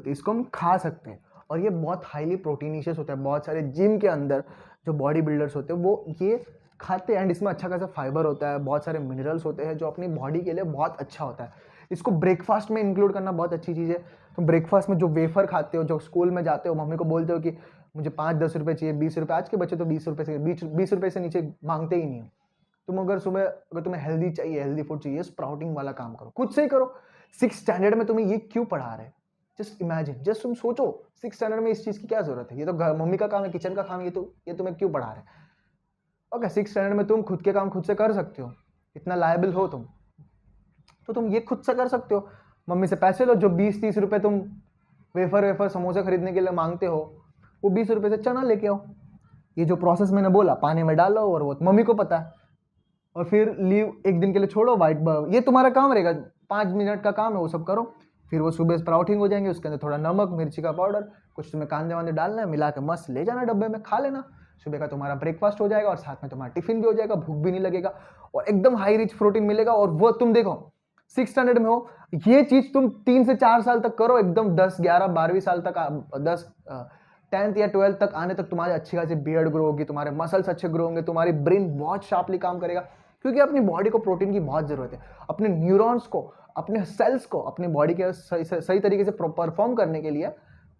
इसको हम खा सकते हैं। और ये बहुत हाईली प्रोटीनिशियस होता है। बहुत सारे जिम के अंदर जो बॉडी बिल्डर्स होते हैं वो ये खाते हैं, एंड इसमें अच्छा खासा फाइबर होता है, बहुत सारे मिनरल्स होते हैं जो अपनी बॉडी के लिए बहुत अच्छा होता है। इसको ब्रेकफास्ट में इंक्लूड करना बहुत अच्छी चीज़ है। तुम ब्रेकफास्ट में जो वेफर खाते हो, जो स्कूल में जाते हो, मम्मी को बोलते हो कि मुझे 5-10 रुपये चाहिए, 20 रुपये, आज के बच्चे तो 20 रुपये से नीचे मांगते ही नहीं हो। तुम अगर तुम्हें हेल्दी चाहिए, हेल्दी फूड चाहिए, स्प्राउटिंग वाला काम करो, खुद से ही करो। 6th स्टैंडर्ड में तुम्हें ये क्यों पढ़ा रहे हैं? जस्ट इमेजिन, जस्ट तुम सोचो 6th स्टैंडर्ड में इस चीज़ की क्या जरूरत है? ये तो मम्मी का काम है, किचन का काम है, ये तुम्हें क्यों पढ़ा रहे हैं? ओके, 6th स्टैंडर्ड में तुम खुद के काम खुद से कर सकते हो, इतना लायबल हो तुम, तो तुम ये खुद से कर सकते हो। मम्मी से पैसे लो, जो 20-30 रुपये तुम वेफर समोसे खरीदने के लिए मांगते हो, वो 20 रुपये से चना लेके आओ। ये जो प्रोसेस मैंने बोला, पानी में डालो, और वो मम्मी को पता है। और फिर लीव एक दिन के लिए छोड़ो, ये तुम्हारा काम रहेगा, 5 मिनट का काम है, वो सब करो। फिर वो सुबह स्प्राउटिंग हो जाएंगे, उसके अंदर थोड़ा नमक, मिर्ची का पाउडर, कुछ तुम्हें कांदे वांदे डालना है, मिला के मस्त ले जाना डब्बे में, खा लेना। सुबह का तुम्हारा ब्रेकफास्ट हो जाएगा और साथ में तुम्हारा टिफिन भी हो जाएगा, भूख भी नहीं लगेगा और एकदम हाई रिच प्रोटीन मिलेगा। और वो तुम देखो 6th स्टैंडर्ड में हो, ये चीज तुम 3 से 4 साल तक करो, एकदम 10, 11, 12वीं साल तक, 10th या 12th तक आने तक तुम्हारी अच्छी खासी बियर्ड ग्रो होगी, तुम्हारे मसल्स अच्छे ग्रो होंगे, तुम्हारी ब्रेन बहुत शार्पली काम करेगा, क्योंकि अपनी बॉडी को प्रोटीन की बहुत जरूरत है। अपने न्यूरॉन्स को, अपने सेल्स को अपनी बॉडी के सही तरीके से परफॉर्म करने के लिए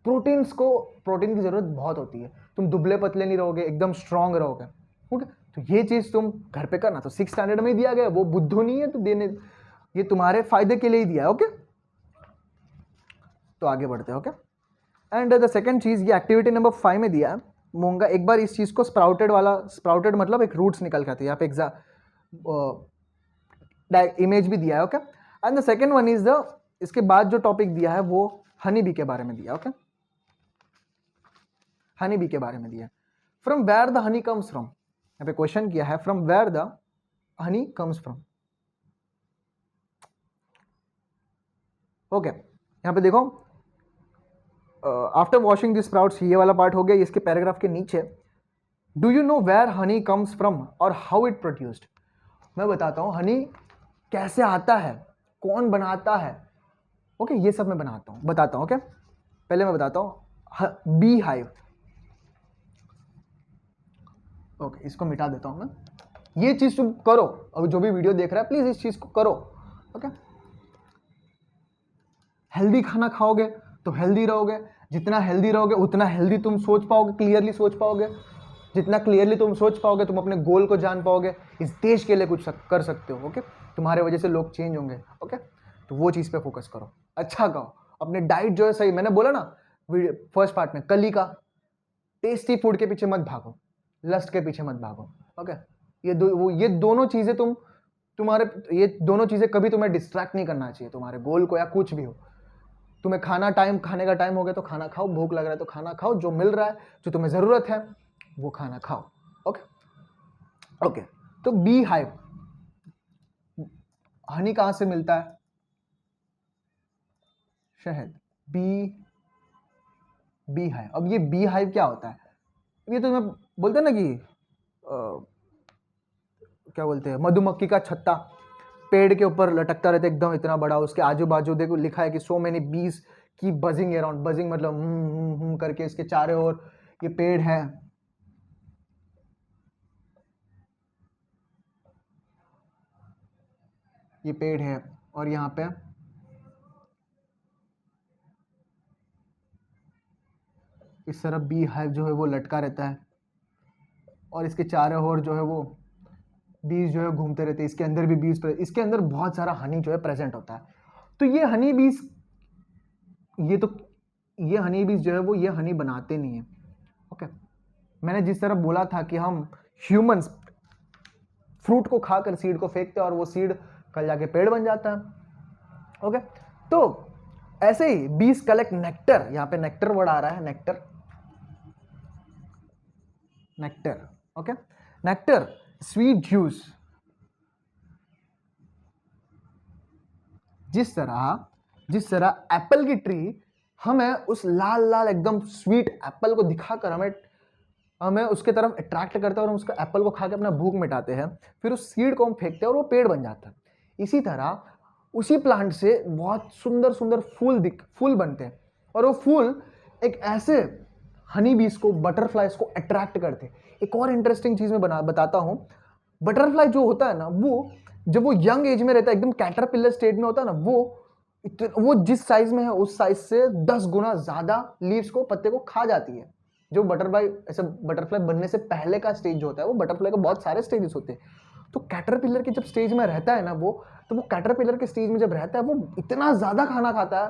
प्रोटीन की जरूरत बहुत होती है। तुम दुबले पतले नहीं रहोगे, एकदम स्ट्रांग रहोगे। ओके, तो ये चीज तुम घर पे करना। तो 6th स्टैंडर्ड में ही दिया गया, वो बुद्धू नहीं है तो देने, ये तुम्हारे फायदे के लिए ही दिया है। ओके, तो आगे बढ़ते हैं। ओके, एंड द सेकंड चीज, ये एक्टिविटी नंबर 5 में दिया है मूंगा। एक बार इस चीज को स्प्राउटेड मतलब एक रूट्स निकल के आते हैं, यहाँ पे इमेज भी दिया है। Okay, and the second one is इसके बाद जो टॉपिक दिया है वो हनी बी के बारे में दिया। ओके, हनी बी के बारे में दिया। From where the honey comes from, यहाँ पे क्वेश्चन किया है, from where the honey comes from. Okay, यहाँ पे देखो, आफ्टर वॉशिंग दिस स्प्राउट्स, ये वाला पार्ट हो गया। इसके पैराग्राफ के नीचे, do you know where honey comes from और हाउ इट प्रोड्यूस्ड। मैं बताता हूँ हनी कैसे आता है, कौन बनाता है। ओके, ये सब मैं बताता हूँ। ओके, पहले मैं बताता हूँ बी हाइव। ओके, इसको मिटा देता हूँ मैं। ये चीज तुम करो, अगर जो भी वीडियो देख रहा है प्लीज इस चीज को करो। ओके, हेल्दी खाना खाओगे तो हेल्दी रहोगे, जितना हेल्दी रहोगे उतना हेल्दी तुम सोच पाओगे, क्लियरली सोच पाओगे, जितना क्लियरली तुम सोच पाओगे तुम अपने गोल को जान पाओगे, इस देश के लिए कुछ कर सकते हो। ओके, तुम्हारे वजह से लोग चेंज होंगे। ओके, तो वो चीज़ पे फोकस करो, अच्छा खाओ, अपने डाइट जो है सही, मैंने बोला ना फर्स्ट पार्ट में, कली का टेस्टी फूड के पीछे मत भागो, लस्ट के पीछे मत भागो। ओके, ये दोनों चीज़ें ये दोनों चीज़ें कभी तुम्हें डिस्ट्रैक्ट नहीं करना चाहिए तुम्हारे गोल को, या कुछ भी हो। तुम्हें खाने का टाइम हो गया तो खाना खाओ, भूख लग रहा है तो खाना खाओ, जो मिल रहा है, जो तुम्हें ज़रूरत है वो खाना खाओ। ओके ओके, तो बी हाइव, हनी कहाँ से मिलता है? शहद। Bee hive. अब ये बी हाइव क्या होता है? ये तो मैं बोलते हैं ना कि क्या बोलते हैं, मधुमक्खी का छत्ता पेड़ के ऊपर लटकता रहता है एकदम इतना बड़ा, उसके आजू बाजू देखो लिखा है कि सो मेनी बीज की बजिंग अराउंड, बजिंग मतलब करके इसके चारों ओर ये पेड़ है। ये पेड़ है और यहाँ पे इस तरफ बी हाइव जो है वो लटका रहता है और इसके चारों ओर जो है वो बीज जो है घूमते रहते हैं, इसके अंदर भी बीज, इसके अंदर बहुत सारा हनी जो है प्रेजेंट होता है। तो ये हनी बीज, ये हनी बीज जो है वो ये हनी बनाते नहीं है। ओके, मैंने जिस तरह बोला था कि हम ह्यूमंस फ्रूट को खाकर सीड को फेंकते हैं और वो सीड कल जाके पेड़ बन जाता है। ओके, तो ऐसे ही बीज कलेक्ट नेक्टर, यहां पे नेक्टर वर्ड आ रहा है, nectar, nectar. Okay, nectar sweet juice. जिस तरह एप्पल की ट्री हमें उस लाल लाल एकदम स्वीट एप्पल को दिखाकर हमें उसके तरफ अट्रैक्ट करता है और हम उसका एप्पल को खा के अपना भूख मिटाते हैं, फिर उस सीड को हम फेंकते हैं और वो पेड़ बन जाता है। इसी तरह उसी प्लांट से बहुत सुंदर सुंदर फूल बनते हैं और वो फूल एक ऐसे हनी बीज को, बटरफ्लाइज को अट्रैक्ट करते हैं। एक और इंटरेस्टिंग चीज मैं बताता हूं, बटरफ्लाई जो होता है ना, वो जब वो यंग एज में रहता है, एकदम कैटरपिलर स्टेज में होता है ना, वो जिस साइज में है उस साइज से 10 गुना ज्यादा लीव्स को, पत्ते को खा जाती है। जो बटरफ्लाई बनने से पहले का स्टेज जो होता है, वो बटरफ्लाई को बहुत सारे स्टेजेस होते हैं। तो कैटरपिलर के जब स्टेज में रहता है ना तो वो कैटरपिलर के स्टेज में जब रहता है वो इतना ज्यादा खाना खाता है,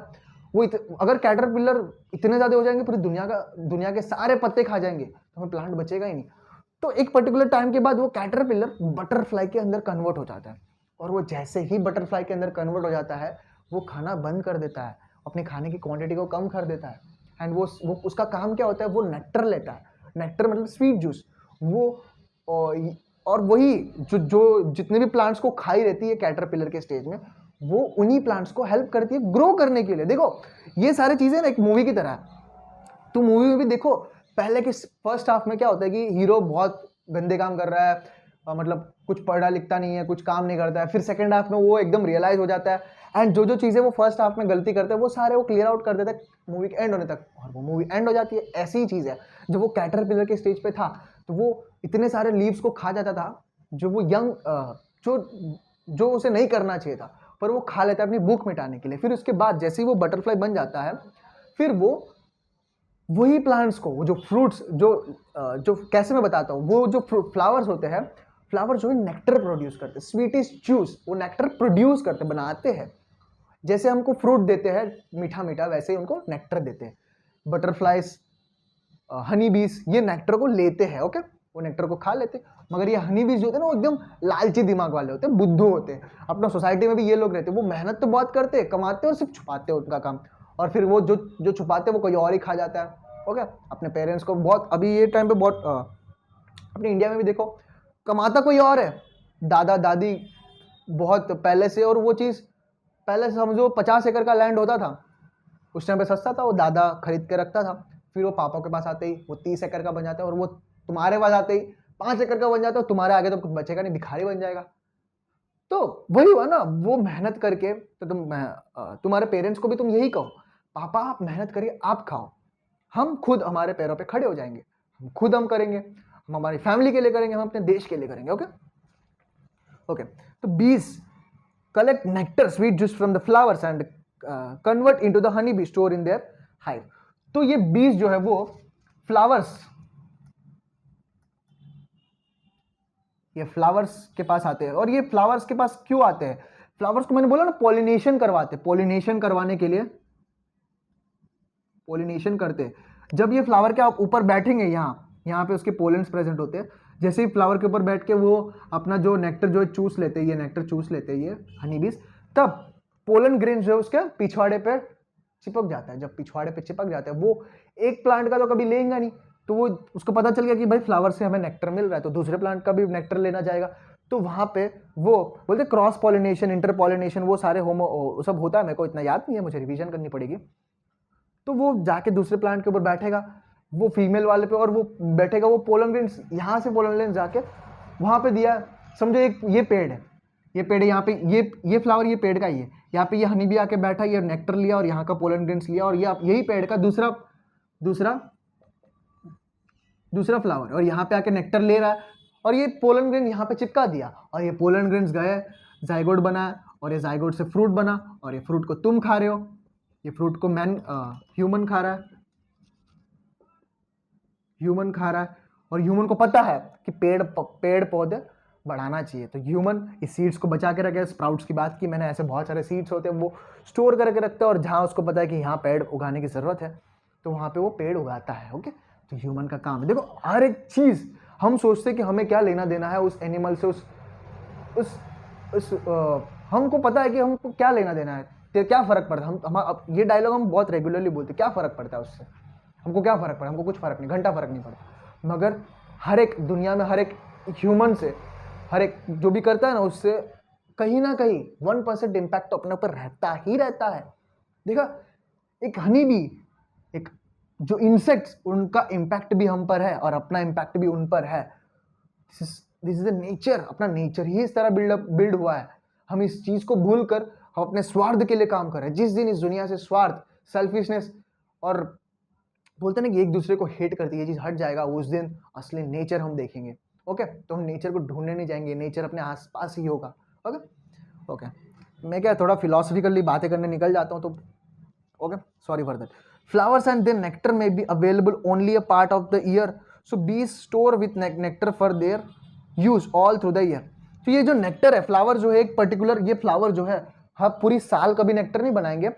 अगर कैटरपिलर इतने ज्यादा हो जाएंगे पूरी दुनिया के सारे पत्ते खा जाएंगे तो हमें प्लांट बचेगा ही नहीं। तो एक पर्टिकुलर टाइम के बाद वो कैटरपिलर बटरफ्लाई के अंदर कन्वर्ट हो जाता है और वो जैसे ही बटरफ्लाई के अंदर कन्वर्ट हो जाता है वो खाना बंद कर देता है, अपने खाने की क्वांटिटी को कम कर देता है। एंड वो उसका काम क्या होता है, वो नेक्टर लेता है। नेक्टर मतलब स्वीट जूस। वो और वही जो जितने भी प्लांट्स को खाई रहती है कैटरपिलर के स्टेज में, वो उन्हीं प्लांट्स को हेल्प करती है ग्रो करने के लिए। देखो ये सारी चीजें ना एक मूवी की तरह है। तो मूवी में भी देखो पहले के फर्स्ट हाफ में क्या होता है कि हीरो बहुत गंदे काम कर रहा है, मतलब कुछ पढ़ा लिखता नहीं है, कुछ काम नहीं करता है। फिर सेकंड हाफ में वो एकदम रियलाइज हो जाता है एंड जो चीजें वो फर्स्ट हाफ में गलती करते हैं वो सारे वो क्लियर आउट कर देता है मूवी के एंड होने तक, और वो मूवी एंड हो जाती है। ऐसी ही चीज है, जब वो कैटरपिलर के स्टेज पे था तो वो इतने सारे लीव्स को खा जाता था जो वो जो उसे नहीं करना चाहिए था, पर वो खा लेता है अपनी भूख मिटाने के लिए। फिर उसके बाद जैसे ही वो बटरफ्लाई बन जाता है, फिर वो वही प्लांट्स को, वो जो फ्रूट्स जो कैसे मैं बताता हूँ, वो जो फ्लावर्स होते हैं, फ्लावर जो है नेक्टर प्रोड्यूस करते हैं, स्वीटेस्ट जूस वो नेक्टर प्रोड्यूस करते, बनाते हैं। जैसे हमको फ्रूट देते हैं मीठा मीठा, वैसे ही उनको नेक्टर देते हैं। बटरफ्लाइज, हनी बीज ये नेक्टर को लेते हैं। ओके, वो नेक्टर को खा लेते हैं। मगर ये हनी बीज जो होते हैं ना, वो एकदम लालची दिमाग वाले होते हैं, बुद्धू होते हैं। अपना सोसाइटी में भी ये लोग रहते हैं, वो मेहनत तो बहुत करते हैं, कमाते हैं और सिर्फ छुपाते हैं उनका काम। और फिर वो जो छुपाते हैं वो कोई और ही खा जाता है। ओके, अपने पेरेंट्स को बहुत, अभी ये टाइम पे बहुत अपने इंडिया में भी देखो कमाता कोई और है, दादा दादी बहुत पहले से, और वो चीज़ पहले समझो 50 एकड़ का लैंड होता था उस टाइम पे, सस्ता था, वो दादा खरीद के रखता था। फिर वो पापा के पास आते ही वो 30 एकड़ का बन जाता है, और वो तुम्हारे पास आते ही 5 एकड़ का बन जाता है। तुम्हारे आगे तो कुछ बचेगा नहीं, भिखारी बन जाएगा। तो वही हुआ ना, वो मेहनत करके, तो तुम्हारे पेरेंट्स को भी तुम यही कहो, पापा आप मेहनत करिए, आप खाओ, हम खुद हमारे पैरों पे खड़े हो जाएंगे, हम करेंगे, हम हमारी फैमिली के लिए करेंगे, हम अपने देश के लिए करेंगे। ओके ओके, तो बीज collect nectar sweet juice from the flowers and convert into the honey bee store in their hive. तो ये बीज जो है वो फ्लावर्स, ये फ्लावर्स के पास आते हैं। और ये फ्लावर्स के पास क्यों आते हैं? फ्लावर्स को मैंने बोला ना पॉलिनेशन करवाते, पॉलिनेशन करवाने के लिए पॉलिनेशन करते। जब ये फ्लावर के आप ऊपर बैठेंगे, यहाँ पे उसके पोलेंस प्रेजेंट होते हैं। जैसे ही फ्लावर के ऊपर बैठ के वो अपना जो नेक्टर जो चूस लेते हैं, ये नेक्टर चूस लेते हैं ये हनी बीज, तब पोलन ग्रेन जो है उसके पिछवाड़े पे चिपक जाता है। जब पिछवाड़े पे चिपक जाता है, वो एक प्लांट का तो कभी लेगा नहीं, तो वो उसको पता चल गया कि भाई फ्लावर से हमें नेक्टर मिल रहा है, तो दूसरे प्लांट का भी नेक्टर लेना जाएगा। तो वहां पे वो बोलते क्रॉस पॉलिनेशन, इंटर पॉलिनेशन, वो सारे होमो सब होता है। मेरे को इतना याद नहीं है, मुझे रिवीजन करनी पड़ेगी। तो वो जाके दूसरे प्लांट के ऊपर बैठेगा, वो फीमेल वाले पे, और वो बैठेगा, वो पोलन ग्रेन्स यहाँ से पोलन ग्रेन्स जाके वहां पे दिया। समझो एक ये पेड़ है, ये पेड़ है, यहाँ पे ये फ्लावर ये पेड़ का ही है, यहाँ पे ये हनी भी आके बैठा, ये नेक्टर लिया और यहाँ का पोलन ग्रेन्स लिया, और ये यही पेड़ का दूसरा फ्लावर, और यहाँ पे आके नेक्टर ले रहा है, और ये पोलन ग्रेन यहाँ पे चिपका दिया, और ये पोलन ग्रेन्स गए, जाइगोट बना, और ये जाइगोट से फ्रूट बना, और ये फ्रूट को तुम खा रहे हो, ये फ्रूट को ह्यूमन खा रहा है, और ह्यूमन को पता है कि पेड़ पौधे बढ़ाना चाहिए, तो ह्यूमन इस सीड्स को बचा के रखे। स्प्राउट्स की बात की मैंने, ऐसे बहुत सारे सीड्स होते हैं वो स्टोर करके रखते हैं, और जहाँ उसको पता है कि यहाँ पेड़ उगाने की ज़रूरत है, तो वहाँ पे वो पेड़ उगाता है। ओके, तो ह्यूमन का काम है। देखो हर एक चीज़ हम सोचते हैं कि हमें क्या लेना देना है उस एनिमल से, हमको पता है कि हमको क्या लेना देना है, तो क्या फ़र्क पड़ता है। हम ये डायलॉग हम बहुत रेगुलरली बोलते हैं, क्या फ़र्क पड़ता है उससे, हमको क्या फ़र्क पड़ा, हमको कुछ फ़र्क नहीं, घंटा फ़र्क नहीं पड़ता। मगर हर एक दुनिया में, हर एक ह्यूमन से, हर एक जो भी करता है ना, उससे कहीं ना कहीं 1% इम्पैक्ट तो अपने ऊपर रहता ही रहता है। देखा, एक हनी बी, एक जो इंसेक्ट्स, उनका इम्पैक्ट भी हम पर है और अपना इम्पैक्ट भी उन पर है। दिस इज द नेचर, अपना नेचर ही इस तरह बिल्ड हुआ है। हम इस चीज़ को भूल कर हम अपने स्वार्थ के लिए काम कर रहे हैं। जिस दिन इस दुनिया से स्वार्थ, सेल्फिशनेस और बोलते ना कि एक दूसरे को हेट करती है, ये चीज़ हट जाएगा, उस दिन असली नेचर हम देखेंगे। ओके, तो हम नेचर को ढूंढने नहीं जाएंगे, नेचर अपने आसपास ही होगा। ओके, मैं क्या थोड़ा फिलोसफिकली बातें करने निकल जाता हूँ, तो okay, sorry for that. Flowers and their nectar may be available only a part of the year, so bees store with nectar for their use all through the year. तो ये जो नेक्टर है, फ्लावर जो है एक particular, ये flower जो है हम पूरी साल कभी नेक्टर नहीं बनाएंगे।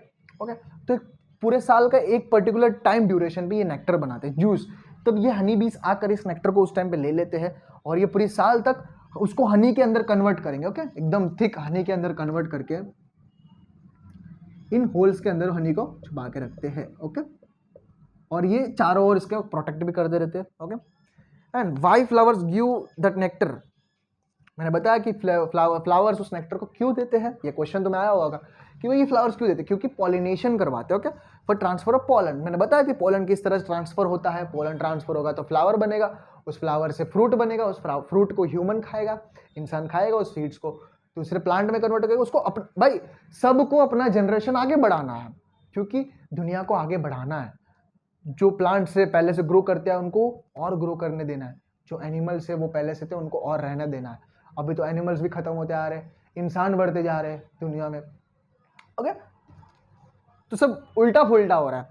ओके, तो पूरे साल का एक पर्टिकुलर टाइम ड्यूरेशन पे ये नेक्टर बनाते हैं, जूस। तब ये हनी बीज आकर इस नेक्टर को उस टाइम पे ले लेते हैं, और ये पूरी साल तक उसको हनी के अंदर कन्वर्ट करेंगे। ओके, एकदम थिक हनी के अंदर कन्वर्ट करके इन होल्स के अंदर हनी को छुपा के रखते हैं। ओके, और ये चारों ओर इसके प्रोटेक्ट भी करते रहते हैं। Okay, and why flowers give that nectar, मैंने बताया कि फ्लावर्स उस नेक्टर को क्यों देते हैं, ये क्वेश्चन तो मैं आया होगा कि भाई ये फ्लावर्स क्यों देते हैं, क्योंकि पॉलिनेशन करवाते हैं। Okay, for transfer of pollen, मैंने बताया कि पॉलन किस तरह से ट्रांसफर होता है, पॉलन ट्रांसफर होगा तो फ्लावर बनेगा, उस फ्लावर से फ्रूट बनेगा, उस फ्रूट को ह्यूमन खाएगा, इंसान खाएगा, उस सीड्स को दूसरे प्लांट में कन्वर्ट करेगा, उसको भाई सबको अपना जनरेशन आगे बढ़ाना है, क्योंकि दुनिया को आगे बढ़ाना है। जो प्लांट से पहले से ग्रो करते हैं उनको और ग्रो करने देना है, जो एनिमल्स है वो पहले से थे उनको और रहने देना है। अभी तो एनिमल्स भी खत्म होते आ रहे हैं, इंसान बढ़ते जा रहे हैं दुनिया में। ओके, तो सब उल्टा फुल्टा हो रहा है।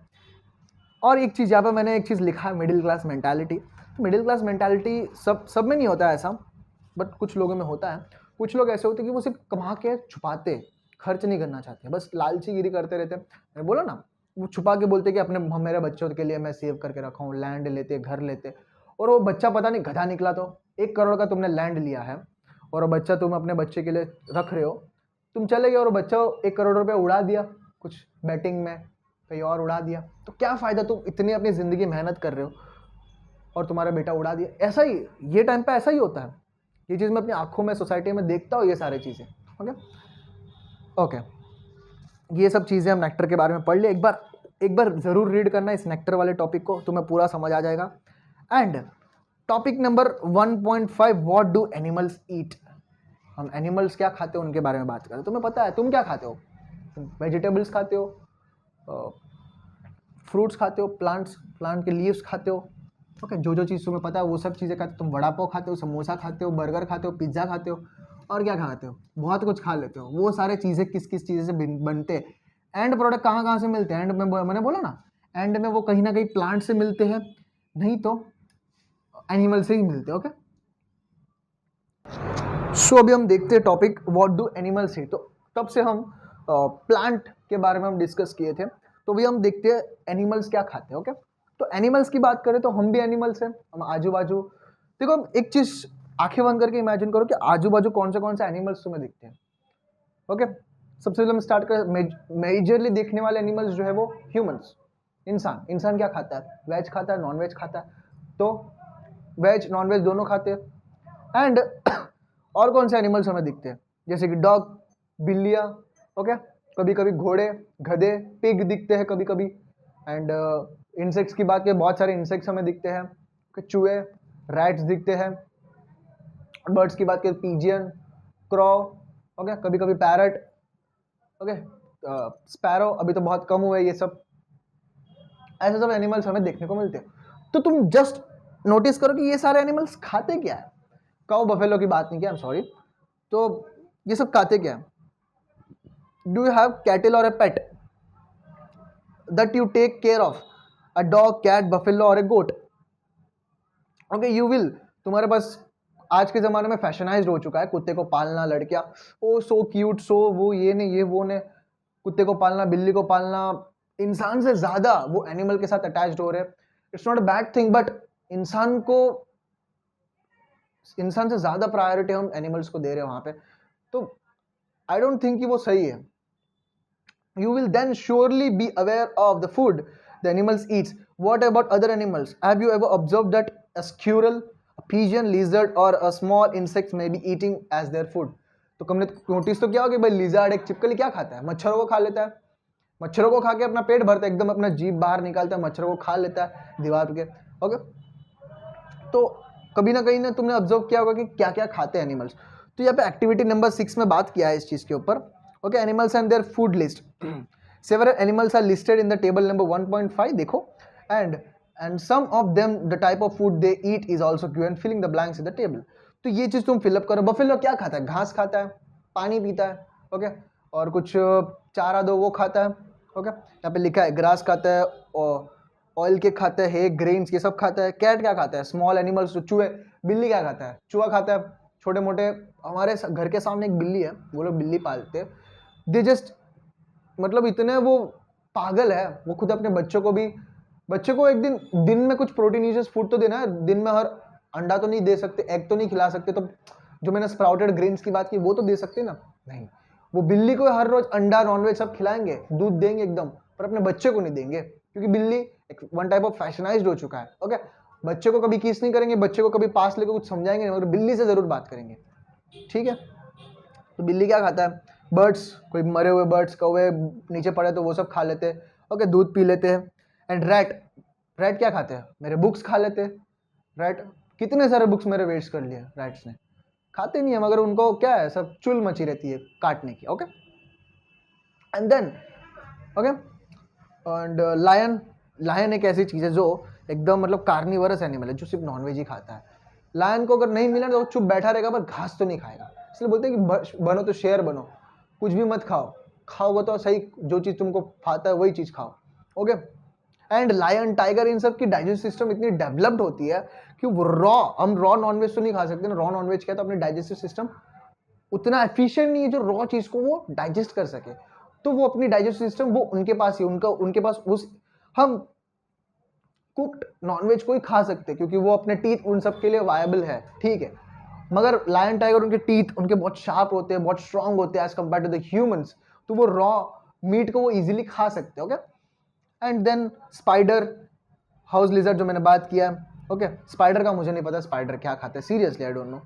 और एक चीज़ यहाँ पर मैंने एक चीज़ लिखा है, middle class mentality. Middle class mentality सब में नहीं होता है ऐसा, बट कुछ लोगों में होता है। कुछ लोग ऐसे होते हैं कि वो सिर्फ कमा के छुपाते, खर्च नहीं करना चाहते, बस लालचीगिरी करते रहते। मैंने बोला ना, वो छुपा के बोलते कि अपने मेरे बच्चों के लिए मैं सेव करके रखा हूँ, लैंड लेते, घर लेते, और वो बच्चा पता नहीं गधा निकला। तो 1 करोड़ का तुमने लैंड लिया है और वो बच्चा तुम अपने बच्चे के लिए रख रहे हो, तुम चले गए और बच्चा 1 करोड़ रुपये उड़ा दिया कुछ बैटिंग में, कहीं और उड़ा दिया, तो क्या फ़ायदा। तुम इतनी अपनी ज़िंदगी मेहनत कर रहे हो और तुम्हारा बेटा उड़ा दिया। ऐसा ही ये टाइम पे ऐसा ही होता है। ये चीज़ मैं अपनी आंखों में सोसाइटी में देखता हूँ, ये सारी चीज़ें। ओके, ये सब चीज़ें हम नेक्टर के बारे में पढ़ लिए। एक बार ज़रूर रीड करना इस नेक्टर वाले टॉपिक को, तुम्हें पूरा समझ आ जाएगा। And topic number 1.5, what do animals eat. हम एनिमल्स क्या खाते हो उनके बारे में बात करें। तुम्हें पता है तुम क्या खाते हो? वेजिटेबल्स खाते हो, फ्रूट्स खाते हो, प्लांट के लीव्स खाते हो। ओके, जो चीज़ तुम्हें पता है वो सब चीज़ें खाते हो। तुम वड़ा पाव खाते हो, समोसा खाते हो, बर्गर खाते हो, पिज्ज़ा खाते हो, और क्या खाते हो, बहुत कुछ खा लेते हो। वो सारे चीज़ें किस किस चीज़ें से बनते हैं? एंड प्रोडक्ट कहाँ कहाँ से मिलते हैं? एंड में मैंने बोला ना, एंड में वो कहीं ना कहीं प्लांट से मिलते हैं, नहीं तो एनिमल से ही मिलते हैं। ओके, सो अभी हम देखते हैं topic what do animals eat. तो तब से हम प्लांट के बारे में हम डिस्कस किए थे, तो अभी हम देखते हैं एनिमल्स क्या खाते हैं। ओके, तो एनिमल्स की बात करें तो हम भी एनिमल्स हैं, हम आजू बाजू देखो, एक चीज आंखें बंद करके इमेजिन करो कि आजू बाजू कौन से एनिमल्स तुम्हें दिखते हैं। ओके, सबसे पहले हम स्टार्ट कर मेजरली देखने वाले एनिमल्स जो है वो ह्यूमंस, इंसान। इंसान क्या खाता है? वेज खाता है, नॉन वेज खाता है? तो वेज नॉन वेज दोनों खाते हैं। एंड और कौन से एनिमल्स हमें दिखते हैं? जैसे कि डॉग, बिल्लियाँ, ओके, कभी कभी घोड़े, गधे, पिग दिखते हैं कभी कभी। एंड इंसेक्ट्स की बात करें, बहुत सारे इंसेक्ट्स हमें दिखते हैं, चूहे, रैट्स दिखते हैं। बर्ड्स की बात करें, पीजियन, क्रॉ, ओके, कभी कभी पैरट, ओके, स्पैरो, अभी तो बहुत कम हुए ये सब। ऐसे सब एनिमल्स हमें देखने को मिलते हैं। तो तुम जस्ट नोटिस करो कि ये सारे एनिमल्स खाते क्या है। काउ बफेलो की बात नहीं किया, आई एम सॉरी। तो ये सब खाते क्या है? डू यू हैव कैटल और a pet that you take care of? A dog, cat, buffalo और a goat. Okay, you will, तुम्हारे पास आज के ज़माने में फैशनाइज्ड हो चुका है कुत्ते को पालना। लड़कियां, ओ सो क्यूट, सो वो ये ने ये वो ने, कुत्ते को पालना, बिल्ली को पालना, इंसान से ज़्यादा वो एनिमल के साथ अटैच्ड हो रहे हैं। It's not a bad thing, but इंसान से ज़्यादा प्रायोरिटी हम एनिमल्स को दे रहे हैं वहाँ पे। तो आई डोंट थिंक कि वो सही है। You will then surely be aware of the food the animals eats. What about other animals? Have you ever observed that a squirrel, a pigeon, lizard or a small insect may be eating as their food? तो तुमने notice तो किया होगा कि भाई lizard, एक छिपकली क्या खाता है? मच्छरों को खा लेता है। मच्छरों को खा के अपना पेट भरता है, एकदम अपना जीभ बाहर निकालता है, मच्छरों को खा लेता है दीवार के। ओके, तो कभी ना कहीं ना तुमने ऑब्जर्व किया होगा कि क्या क्या खाते हैं एनिमल्स। तो यहाँ पे एक्टिविटी नंबर 6 में बात किया है इस चीज के ऊपर। Okay, animals and their food list. Several animals are listed in the table number 1.5, देखो। And some of them the type of food they eat is also given, filling the blanks in the table. तो ये चीज तुम fill up करो। Buffalo क्या खाता है? घास खाता है, पानी पीता है, ओके, और कुछ चारा दो वो खाता है। ओके, यहाँ पे लिखा है ग्रास खाता है, और ऑयल के खाता है, हे ग्रेन्स, ये सब खाता है। कैट क्या खाता है? स्मॉल एनिमल्स, जो चूहे। बिल्ली क्या खाता है? चूहा खाता है, छोटे मोटे। हमारे घर के सामने एक बिल्ली है, वो लोग बिल्ली पालते हैं। दे जस्ट, मतलब इतने वो पागल है, वो खुद अपने बच्चे को एक दिन में कुछ प्रोटीनिशियस फूड तो देना है। दिन में हर अंडा तो नहीं दे सकते, एग तो नहीं खिला सकते, तो जो मैंने स्प्राउटेड ग्रेन्स की बात की वो तो दे सकते ना, नहीं। वो बिल्ली को हर रोज अंडा, नॉनवेज सब खिलाएंगे, दूध देंगे एकदम, पर अपने बच्चे को नहीं देंगे, क्योंकि बिल्ली एक वन टाइप ऑफ फैशनाइज्ड हो चुका है। ओके, बच्चे को कभी किस नहीं करेंगे, बच्चे को कभी पास लेकर कुछ समझाएंगे नहीं, मगर बिल्ली से जरूर बात करेंगे, ठीक है। तो बिल्ली क्या खाता है? बर्ड्स, कोई मरे हुए बर्ड्स, कौवे नीचे पड़े तो वो सब खा लेते हैं। ओके, दूध पी लेते हैं। एंड रैट क्या खाते हैं? मेरे बुक्स खा लेते हैं। रैट, कितने सारे बुक्स मेरे वेस्ट कर लिए रैट्स ने, खाते नहीं है, मगर उनको क्या है, सब चुल मची रहती है काटने की। Okay, and then okay, and lion एक ऐसी चीज़ है जो एकदम मतलब कार्निवरस एनिमल है, जो सिर्फ नॉनवेज ही खाता है। लायन को अगर नहीं मिला तो वो चुप बैठा रहेगा, पर घास तो नहीं खाएगा। इसलिए बोलते हैं कि बनो तो शेर बनो, कुछ भी मत खाओ, खाओगे तो सही, जो चीज़ तुमको खाता है वही चीज़ खाओ। ओके, एंड लायन, टाइगर, इन सब की डाइजेस्टिव सिस्टम इतनी डेवलप्ड होती है कि वो हम रॉ नॉनवेज तो नहीं खा सकते ना। रॉ नॉनवेज क्या है, तो अपने डाइजेस्टिव सिस्टम उतना एफिशिएंट नहीं है जो रॉ चीज़ को वो डाइजेस्ट कर सके। तो वो अपनी डाइजेस्टिव सिस्टम वो उनके पास ही, उनके पास उस, हम कुक्ड नॉनवेज को ही खा सकते हैं क्योंकि वो अपने टीथ उन सब के लिए वायबल है, ठीक है। मगर लायन, टाइगर, उनके टीथ उनके बहुत शार्प होते हैं, बहुत स्ट्रांग होते हैं as compare to the humans, तो वो रॉ मीट को वो इजीली खा सकते हैं। Okay, and then spider, house lizard जो मैंने बात किया। ओके, स्पाइडर का मुझे नहीं पता स्पाइडर क्या खाता है, सीरियसली आई डोंट नो।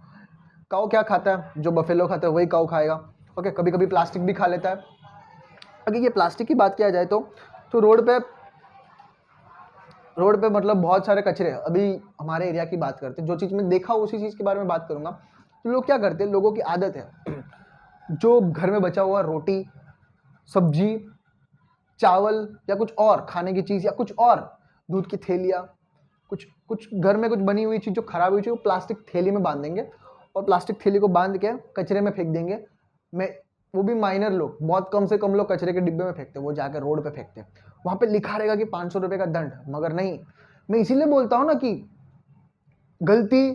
काऊ क्या खाता है? जो बफेलो खाता है वही काऊ खाएगा। ओके, कभी कभी प्लास्टिक भी खा लेता है। अगर ये प्लास्टिक की बात किया जाए तो रोड पे मतलब बहुत सारे कचरे। अभी हमारे एरिया की बात करते हैं, जो चीज़ मैं देखा उसी चीज़ के बारे में बात करूंगा। तो लोग क्या करते हैं, लोगों की आदत है, जो घर में बचा हुआ रोटी, सब्जी, चावल या कुछ और खाने की चीज़ या कुछ और, दूध की थैलियाँ, कुछ घर में कुछ बनी हुई चीज़ जो खराब हुई चीज़, वो प्लास्टिक थैली में बांध देंगे और प्लास्टिक थैली को बांध के कचरे में फेंक देंगे। मैं वो भी माइनर लोग, बहुत कम से कम लोग कचरे के डिब्बे में फेंकते हैं, वो जाकर रोड पे फेंकते हैं, वहां पे लिखा रहेगा कि 500 रुपए का दंड, मगर नहीं। मैं इसीलिए बोलता हूं ना कि गलती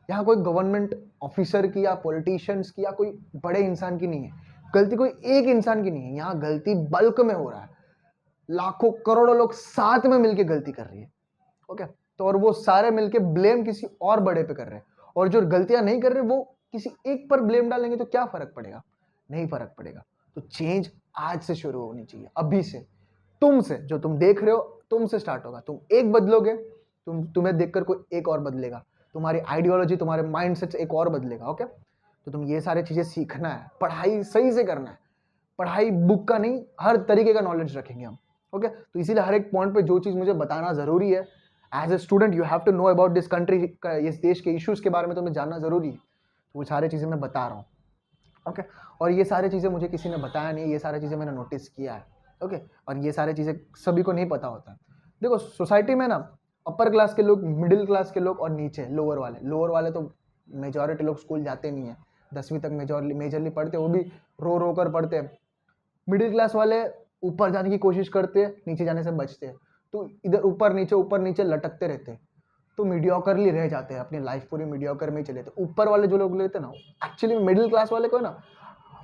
यहाँ कोई गवर्नमेंट ऑफिसर की या पॉलिटिशियंस की या कोई बड़े इंसान की नहीं है, गलती कोई एक इंसान की नहीं है, यहाँ गलती बल्क में हो रहा है, लाखों करोड़ों लोग साथ में मिलके गलती कर रही है। ओके, तो और वो सारे मिलके ब्लेम किसी और बड़े पे कर रहे हैं, और जो गलतियां नहीं कर रहे वो किसी एक पर ब्लेम डालेंगे तो क्या फर्क पड़ेगा? नहीं फर्क पड़ेगा। तो चेंज आज से शुरू होनी चाहिए, अभी से, तुमसे, जो तुम देख रहे हो तुमसे स्टार्ट होगा। तुम एक बदलोगे, तुम्हें देखकर कोई एक और बदलेगा, तुम्हारी आइडियोलॉजी, तुम्हारे माइंडसेट एक और बदलेगा। ओके, तो तुम ये सारे चीजें सीखना है, पढ़ाई सही से करना है, पढ़ाई बुक का नहीं, हर तरीके का नॉलेज रखेंगे हम। ओके, तो इसीलिए हर एक पॉइंट पे जो चीज मुझे बताना जरूरी है, as a student you have to know about this country, इस देश के इश्यूज के बारे में तुम्हें जानना जरूरी है, तो वो सारी चीजें मैं बता रहा हूँ। ओके, और ये सारी चीजें मुझे किसी ने बताया नहीं, ये सारी चीजें मैंने नोटिस किया है। ओके, और ये सारी चीजें सभी को नहीं पता होता है। देखो सोसाइटी में ना अपर क्लास के लोग, मिडिल क्लास के लोग और नीचे लोअर वाले तो मेजॉरिटी लोग स्कूल जाते नहीं है, 10वीं तक मेजरली पढ़ते, वो भी रो रो कर पढ़ते हैं। मिडिल क्लास वाले ऊपर जाने की कोशिश करते हैं, नीचे जाने से बचते हैं, तो इधर ऊपर नीचे लटकते रहते हैं, तो मीडियोकरली रह जाते हैं, अपनी लाइफ पूरी मीडियोकर में ही चले। तो ऊपर वाले जो लोग लेते हैं ना, एक्चुअली मिडिल क्लास वाले को ना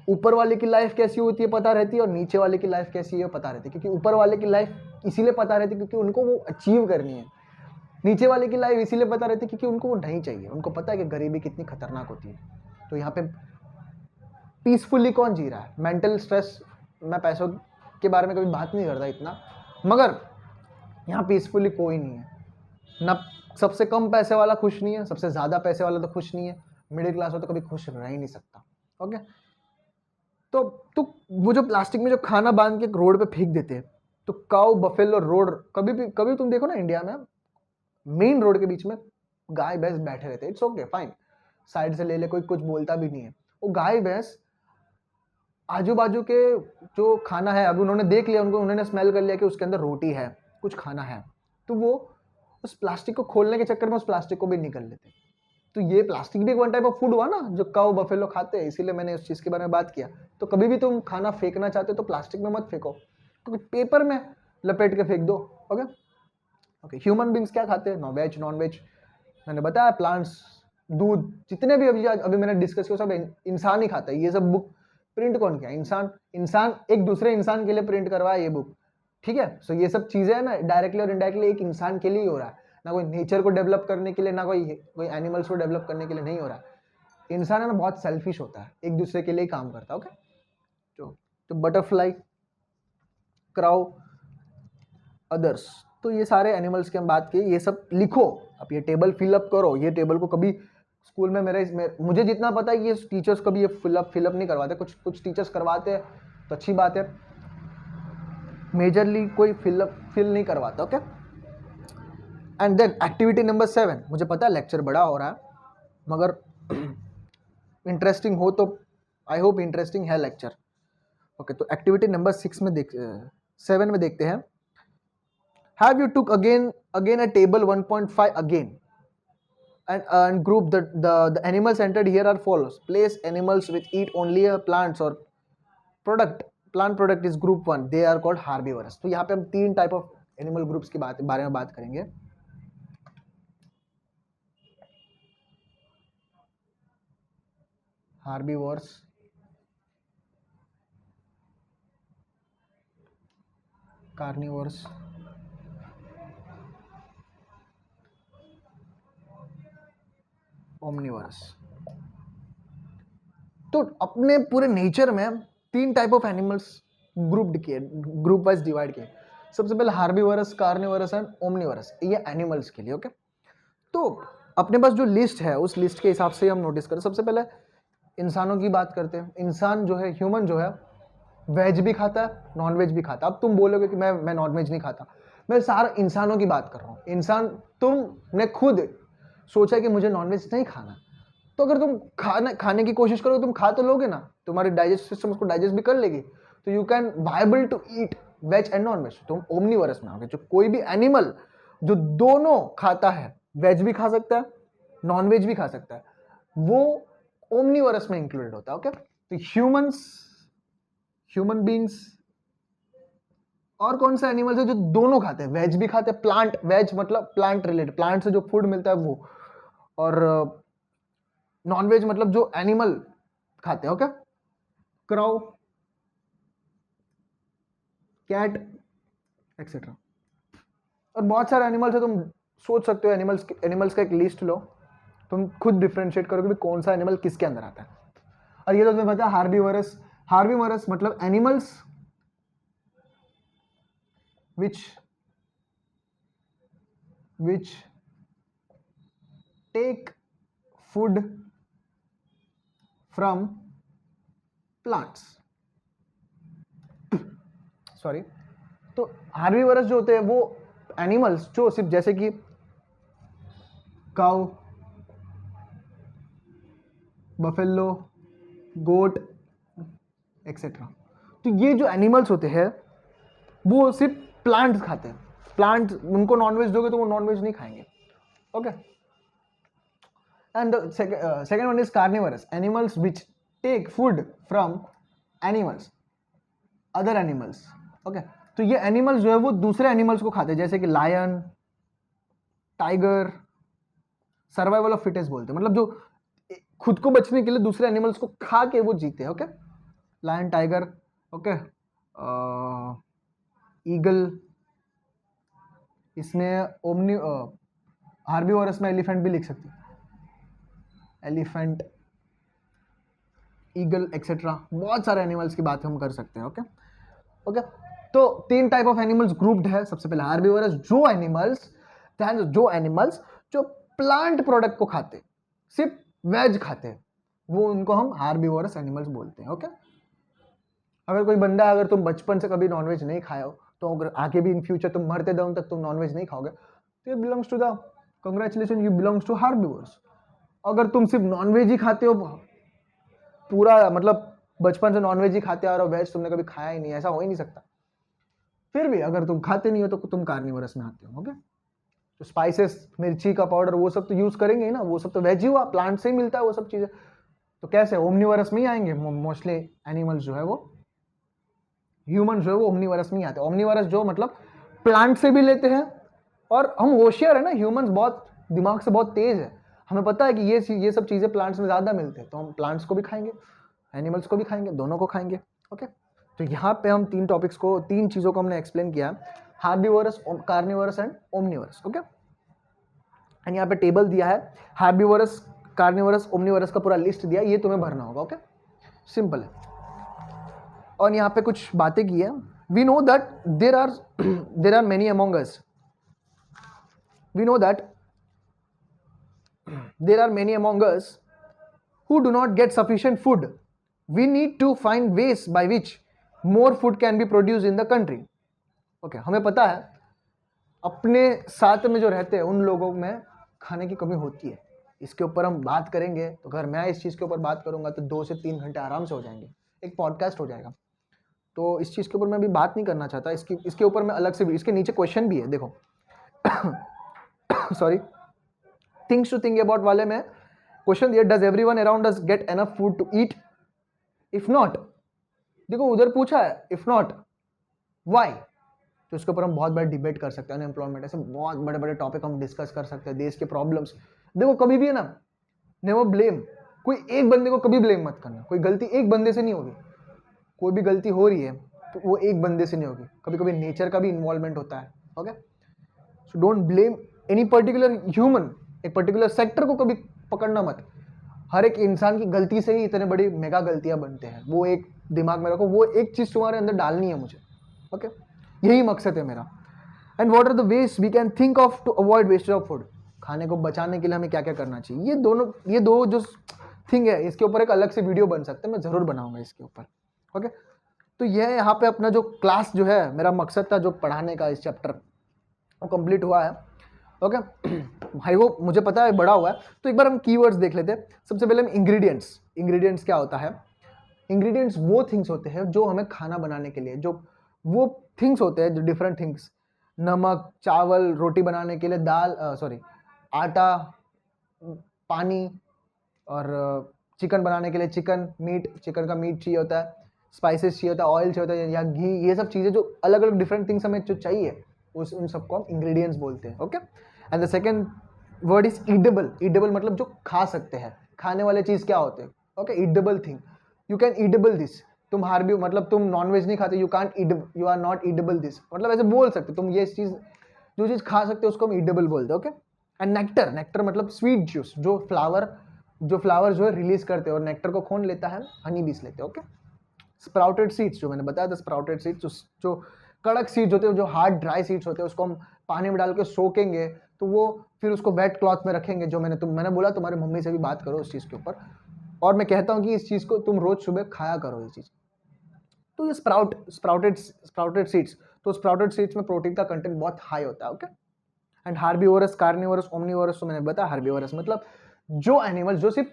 ऊपर वाले की लाइफ कैसी होती है पता रहती है, और नीचे वाले की लाइफ कैसी है पता रहती है। क्योंकि ऊपर वाले की लाइफ इसीलिए पता रहती है क्योंकि उनको वो अचीव करनी है, नीचे वाले की लाइफ इसीलिए पता रहती है क्योंकि उनको वो नहीं चाहिए, उनको पता है कि गरीबी कितनी खतरनाक होती है। तो यहाँ पे पीसफुली कौन जी रहा है? मेंटल स्ट्रेस, मैं पैसों के बारे में कभी बात नहीं करता इतना, मगर यहाँ पीसफुली कोई नहीं है ना। सबसे कम पैसे वाला खुश नहीं है, सबसे ज़्यादा पैसे वाला तो खुश नहीं है, मिडिल क्लास हो तो कभी खुश रह ही नहीं सकता। ओके, तो वो जो प्लास्टिक में जो खाना बांध के रोड पे फेंक देते हैं, तो काऊ बफेलो रोड, कभी तुम देखो ना इंडिया में मेन रोड के बीच में गाय भैंस बैठे रहते हैं, इट्स ओके फाइन, साइड से ले ले, कोई कुछ बोलता भी नहीं है। वो गाय भैंस आजू बाजू के जो खाना है, अभी उन्होंने देख लिया, उन्होंने स्मेल कर लिया कि उसके अंदर रोटी है, कुछ खाना है, तो वो उस प्लास्टिक को खोलने के चक्कर में उस प्लास्टिक को भी निकल लेते। तो ये प्लास्टिक भी एक वन टाइप ऑफ फूड हुआ ना, जो काऊ बफेलो खाते हैं, इसीलिए मैंने उस चीज के बारे में बात किया। तो कभी भी तुम खाना फेंकना चाहते हो तो प्लास्टिक में मत फेंको, क्योंकि पेपर में लपेट के फेंक दो। ओके ओके, ह्यूमन बींग्स क्या खाते हैं? वेज नॉन वेज, मैंने बताया, प्लांट्स, दूध, जितने भी अभी मैंने डिस्कस किया सब इंसान ही खाता है। ये सब बुक प्रिंट कौन किया? इंसान एक दूसरे इंसान के लिए प्रिंट करवाया ये बुक, ठीक है। सो ये सब चीजें है ना, डायरेक्टली और इनडायरेक्टली एक इंसान के लिए ही हो रहा है, ना कोई नेचर को डेवलप करने के लिए, ना कोई एनिमल्स को डेवलप करने के लिए नहीं हो रहा है। इंसान है ना बहुत सेल्फिश होता है, एक दूसरे के लिए काम करता है। ओके, तो बटरफ्लाई, क्राउ, अदर्स, तो ये सारे एनिमल्स की हम बात की, ये सब लिखो, अब ये टेबल फिलअप करो। ये टेबल को कभी स्कूल में मुझे जितना पता है ये टीचर्स कभी ये फिलअप नहीं करवाते, कुछ टीचर्स करवाते हैं तो अच्छी बात है, मेजरली कोई फिल नहीं करवाता। Okay, and then activity number 7, मुझे पता है लेक्चर बड़ा हो रहा है, मगर इंटरेस्टिंग हो तो, आई होप इंटरेस्टिंग है लेक्चर। ओके, तो एक्टिविटी नंबर 7 में देखते हैं। Have you took again a table 1.5 again and group the animals entered here are follows. Place animals which eat only plants or product. Plant product is group 1. They are called herbivores. तो यहाँ पे हम 3 type of animal groups की बारे में बात करेंगे। Herbivores, carnivores, omnivores। तो अपने पूरे नेचर में 3 type of animals group wise divide किए। सबसे पहले हार्बीवरस, कार्निवरस एंड ओमनिवरस, ये एनिमल्स के लिए। ओके, तो अपने पास जो लिस्ट है उस लिस्ट के हिसाब से हम नोटिस करें। सबसे पहले इंसानों की बात करते हैं। इंसान जो है, ह्यूमन जो है, वेज भी खाता है, नॉन वेज भी खाता है। अब तुम बोलोगे कि मैं नॉन वेज नहीं खाता, मैं सारा इंसानों की बात कर रहा हूँ। इंसान, तुमने खुद सोचा कि मुझे नॉन वेज नहीं खाना, तो अगर तुम खाने की कोशिश करोगे, तुम खा तो लोगे ना, तुम्हारी डाइजेस्ट सिस्टम उसको डाइजेस्ट भी कर लेगी, तो you can viable to eat veg and non veg. तुम ओमनीवरस में आओगे। जो कोई भी एनिमल जो दोनों खाता है, वेज भी खा सकता है, नॉन वेज भी खा सकता है, वो ओमनीवरस में इंक्लूडेड होता है। ओके, तो ह्यूमंस ह्यूमन बींग्स, और कौन सा एनिमल्स है जो दोनों खाते हैं, वेज भी खाते हैं, प्लांट, वेज मतलब प्लांट रिलेटेड, प्लांट से जो फूड मिलता है वो, और नॉन वेज मतलब जो एनिमल खाते हैं, ओके, क्राउ, कैट एक्सेट्रा। और बहुत सारे एनिमल्स है, तुम सोच सकते हो, एनिमल्स का एक लिस्ट लो, तुम खुद डिफरेंशिएट करोगे कि कौन सा एनिमल किसके अंदर आता है। और ये तो तुम्हें पता है, हार्बीवरस, हार्बीवरस मतलब animals which take food from plants, sorry. तो हार्बीवरस जो होते हैं वो एनिमल्स जो सिर्फ जैसे कि काउ, बफेलो, गोट एक्सेट्रा। तो ये जो एनिमल्स होते हैं वो सिर्फ प्लांट्स खाते हैं, प्लांट्स, उनको नॉनवेज दोगे तो वो नॉनवेज नहीं खाएंगे, okay. And second one is carnivorous, animals which take food from animals, other animals, okay. तो ये एनिमल्स जो है वो दूसरे एनिमल्स को खाते हैं, जैसे कि lion, tiger, survival of fittest बोलते हैं, मतलब जो खुद को बचने के लिए दूसरे एनिमल्स को खा के वो जीते हैं, okay. Lion, tiger, okay, eagle, इसमें ओमनी, हार्बीवोरस में एलिफेंट भी लिख सकते हैं, एलिफेंट, ईगल एक्सेट्रा, बहुत सारे एनिमल्स की बात हम कर सकते हैं, ओके ओके। तो 3 टाइप ऑफ एनिमल्स ग्रुप्ड है। सबसे पहले हार्बीवोरस, जो एनिमल्स जो प्लांट प्रोडक्ट को खाते, सिर्फ वेज खाते, वो उनको हम हार्बीवोरस एनिमल्स बोलते हैं, ओके। अगर कोई बंदा, अगर तुम बचपन से कभी नॉनवेज नहीं खाए हो, तो अगर आगे भी इन फ्यूचर तुम मरते दम तक तुम नॉनवेज नहीं खाओगे, तो ये belongs to the, congratulation, you belongs to herbivorous. अगर तुम सिर्फ नॉनवेज ही खाते हो पूरा, मतलब बचपन से नॉनवेज ही खाते आ रहे हो, वेज तुमने कभी खाया ही नहीं, ऐसा हो ही नहीं सकता। फिर भी अगर तुम खाते नहीं हो तो तुम कार्निवोरस में आते हो, ओके। तो स्पाइसेस, मिर्ची का पाउडर, वो सब तो यूज करेंगे ही ना, वो सब तो वेज ही हुआ, प्लांट से ही मिलता है वो सब चीजें। तो कैसे ओमनीवरस में ही आएंगे मोस्टली एनिमल्स जो है वो, ह्यूमन जो है वो ओमनीवरस में ही आते हैं। ओमनीवरस जो मतलब प्लांट से भी लेते हैं, और हम होशियार है ना, ह्यूमंस बहुत दिमाग से बहुत तेज है, हमें पता है कि ये सब चीजें प्लांट्स में ज्यादा मिलते हैं, तो हम प्लांट्स को भी खाएंगे, एनिमल्स को भी खाएंगे, दोनों को खाएंगे, ओके। तो यहाँ पे हम 3 टॉपिक्स को, 3 चीजों को हमने एक्सप्लेन किया, herbivorous, carnivorous and omnivorous, okay. And यहाँ पे टेबल दिया है, हार्बीवोरस, कार्निवोरस, ओमनीवरस का पूरा लिस्ट दिया, ये तुम्हें भरना होगा, ओके, सिंपल है। और यहाँ पे कुछ बातें की है, we know that there are many among us, we know that there are many among us who do not get sufficient food. We need to find ways by which more food can be produced in the country. Okay, हमें पता है अपने साथ में जो रहते हैं उन लोगों में खाने की कमी होती है, इसके ऊपर हम बात करेंगे। तो अगर मैं इस चीज़ के ऊपर बात करूंगा तो 2 से 3 घंटे आराम से हो जाएंगे, एक पॉडकास्ट हो जाएगा। तो इस चीज़ के ऊपर मैं अभी बात नहीं करना चाहता, इसके ऊपर मैं अलग से, इसके नीचे क्वेश्चन भी है, देखो sorry, things to think about वाले में क्वेश्चन दिया, does everyone around us get enough food to eat, if not, देखो उधर पूछा है इफ नॉट व्हाई, तो इसके ऊपर हम बहुत बड़ा डिबेट कर सकते हैं, अनएम्प्लॉयमेंट, ऐसे बहुत बड़े बड़े टॉपिक हम डिस्कस कर सकते हैं, देश के प्रॉब्लम्स। देखो कभी भी है ना, नेवर ब्लेम, कोई एक बंदे को कभी ब्लेम मत करना, कोई गलती एक बंदे से नहीं होगी, कोई भी गलती हो रही है तो वो एक बंदे से नहीं होगी, कभी कभी नेचर का भी इन्वॉल्वमेंट होता है, okay. So don't blame any particular human, एक पर्टिकुलर सेक्टर को कभी पकड़ना मत। हर एक इंसान की गलती से ही इतने बड़ी मेगा गलतियां बनते हैं, वो एक दिमाग में रखो, वो एक चीज तुम्हारे अंदर डालनी है मुझे, ओके, यही मकसद है मेरा। And what are the ways we can think of to avoid wastage of food, खाने को बचाने के लिए हमें क्या क्या करना चाहिए, ये दो जो थिंग है, इसके ऊपर एक अलग से वीडियो बन सकते हैं, मैं जरूर बनाऊंगा इसके ऊपर, ओके। तो यह यहाँ पे अपना जो क्लास जो है, मेरा मकसद था जो पढ़ाने का इस चैप्टर, वो कंप्लीट हुआ है, ओके। भाई वो मुझे पता है बड़ा हुआ है, तो एक बार हम कीवर्ड्स देख लेते हैं। सबसे पहले हम इंग्रेडिएंट्स क्या होता है। इंग्रेडिएंट्स वो थिंग्स होते हैं जो हमें खाना बनाने के लिए, जो वो थिंग्स होते हैं जो डिफरेंट थिंग्स, नमक, चावल, रोटी बनाने के लिए दाल, आटा, पानी, और चिकन बनाने के लिए चिकन का मीट चाहिए होता है, स्पाइसेस चाहिए होता है, ऑयल चाहिए होता है या घी, ये सब चीज़ें जो अलग अलग डिफरेंट थिंग्स हमें जो चाहिए उस उन सबको हम इंग्रेडिएंट्स बोलते हैं. Okay. And the second word is eatable. Eatable मतलब जो खा सकते हैं, खाने वाले चीज़ क्या होते हैं. Okay. Eatable thing, you can eatable this. तुम हार भी मतलब तुम नॉनवेज नहीं खाते, you can't eat, you are not eatable this, मतलब ऐसे बोल सकते तुम ये चीज़, जो चीज़ खा सकते हो उसको हम ईटेबल बोलते हैं. ओके. And nectar. नेक्टर मतलब स्वीट जूस, जो फ्लावर जो है रिलीज करते हैं और नेक्टर को कौन लेता है, हनी बीस लेते हैं. ओके. स्प्राउटेड सीड्स, जो मैंने बताया था, स्प्राउटेड सीड्स जो कड़क सीड्स होते हैं, जो हार्ड ड्राई सीड्स होते हैं, उसको हम पानी में डाल के सोखेंगे तो वो फिर उसको वेट क्लॉथ में रखेंगे. जो मैंने बोला तुम्हारी मम्मी से भी बात करो उस चीज़ के ऊपर, और मैं कहता हूँ कि इस चीज़ को तुम रोज सुबह खाया करो ये चीज़. तो ये स्प्राउटेड सीड्स, तो स्प्राउटेड सीड्स में प्रोटीन का कंटेंट बहुत हाई होता है. Okay. And herbivorous, carnivorous, omnivorous, तो मैंने बताया हार्बीवोरस मतलब जो एनिमल जो सिर्फ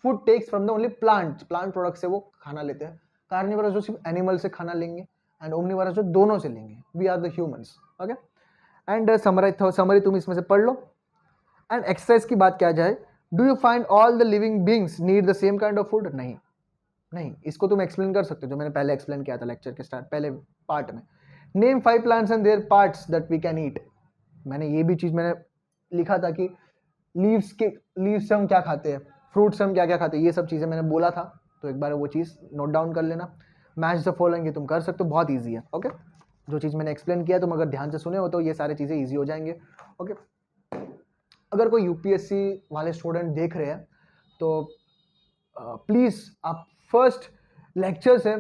food takes from the only plant product से वो खाना लेते हैं. कार्निवोरस जो सिर्फ एनिमल से खाना लेंगे, एंड ओमनीवोरस जो दोनों से लेंगे. We are the humans. Okay. And summary तुम इसमें से पढ़ लो. एंड एक्सरसाइज की बात किया जाए, do you find all the living beings need the same kind of food. नहीं, इसको तुम एक्सप्लेन कर सकते हो, जो मैंने पहले एक्सप्लेन किया था लेक्चर के पहले पार्ट में. Name 5 plants and their parts that we can eat. मैंने ये भी चीज़ मैंने लिखा था कि लीव्स से हम क्या खाते हैं, फ्रूट से हम क्या क्या खाते हैं, ये सब चीज़ें मैंने बोला था. तो एक बार वो चीज़ नोट डाउन कर लेना. मैच द फॉलोइंग, ये तुम कर सकते हो, बहुत ईजी है. ओके. जो चीज़ मैंने एक्सप्लेन किया तुम अगर ध्यान से सुने हो तो ये सारी चीज़ें ईजी हो जाएंगे. ओके. अगर कोई यूपीएससी वाले स्टूडेंट देख रहे हैं तो प्लीज़ आप फर्स्ट लेक्चर से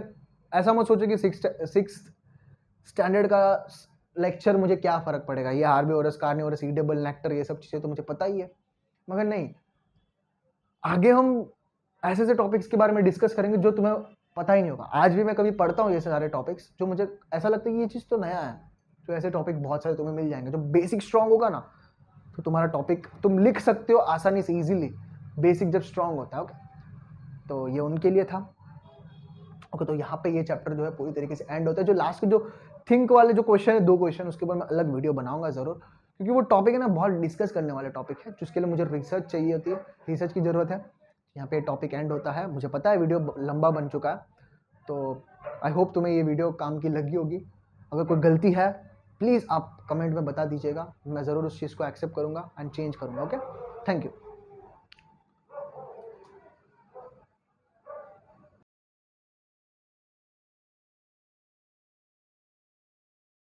ऐसा मत सोचो कि सिक्स स्टैंडर्ड का लेक्चर मुझे क्या फ़र्क पड़ेगा, ये हार्बीवोरस, कार्निवोरस, ईटेबल, नेक्टर, ये सब चीज़ें तो मुझे पता ही है. मगर नहीं, आगे हम ऐसे ऐसे टॉपिक्स के बारे में डिस्कस करेंगे जो तुम्हें पता ही नहीं होगा. आज भी मैं कभी पढ़ता हूँ ये सारे टॉपिक्स जो मुझे ऐसा लगता है कि ये चीज़ तो नया है. तो ऐसे टॉपिक बहुत सारे तुम्हें मिल जाएंगे. जो बेसिक स्ट्रांग होगा ना तो तुम्हारा टॉपिक तुम लिख सकते हो आसानी से, ईजिली. बेसिक जब स्ट्रांग होता है. ओके. तो ये उनके लिए था. ओके. तो यहाँ पे ये चैप्टर जो है पूरी तरीके से एंड होता है. जो लास्ट के जो थिंक वाले जो क्वेश्चन है, 2 क्वेश्चन, उसके ऊपर मैं अलग वीडियो बनाऊंगा ज़रूर, क्योंकि वो टॉपिक है ना बहुत डिस्कस करने वाले टॉपिक है, जिसके लिए मुझे रिसर्च चाहिए होती है, रिसर्च की ज़रूरत है. यहाँ पे टॉपिक एंड होता है. मुझे पता है वीडियो लंबा बन चुका है, तो आई होप तुम्हें ये वीडियो काम की लगी होगी. अगर कोई गलती है प्लीज़ आप कमेंट में बता दीजिएगा, मैं ज़रूर उस चीज़ को एक्सेप्ट करूँगा एंड चेंज करूँगा. ओके. Thank you.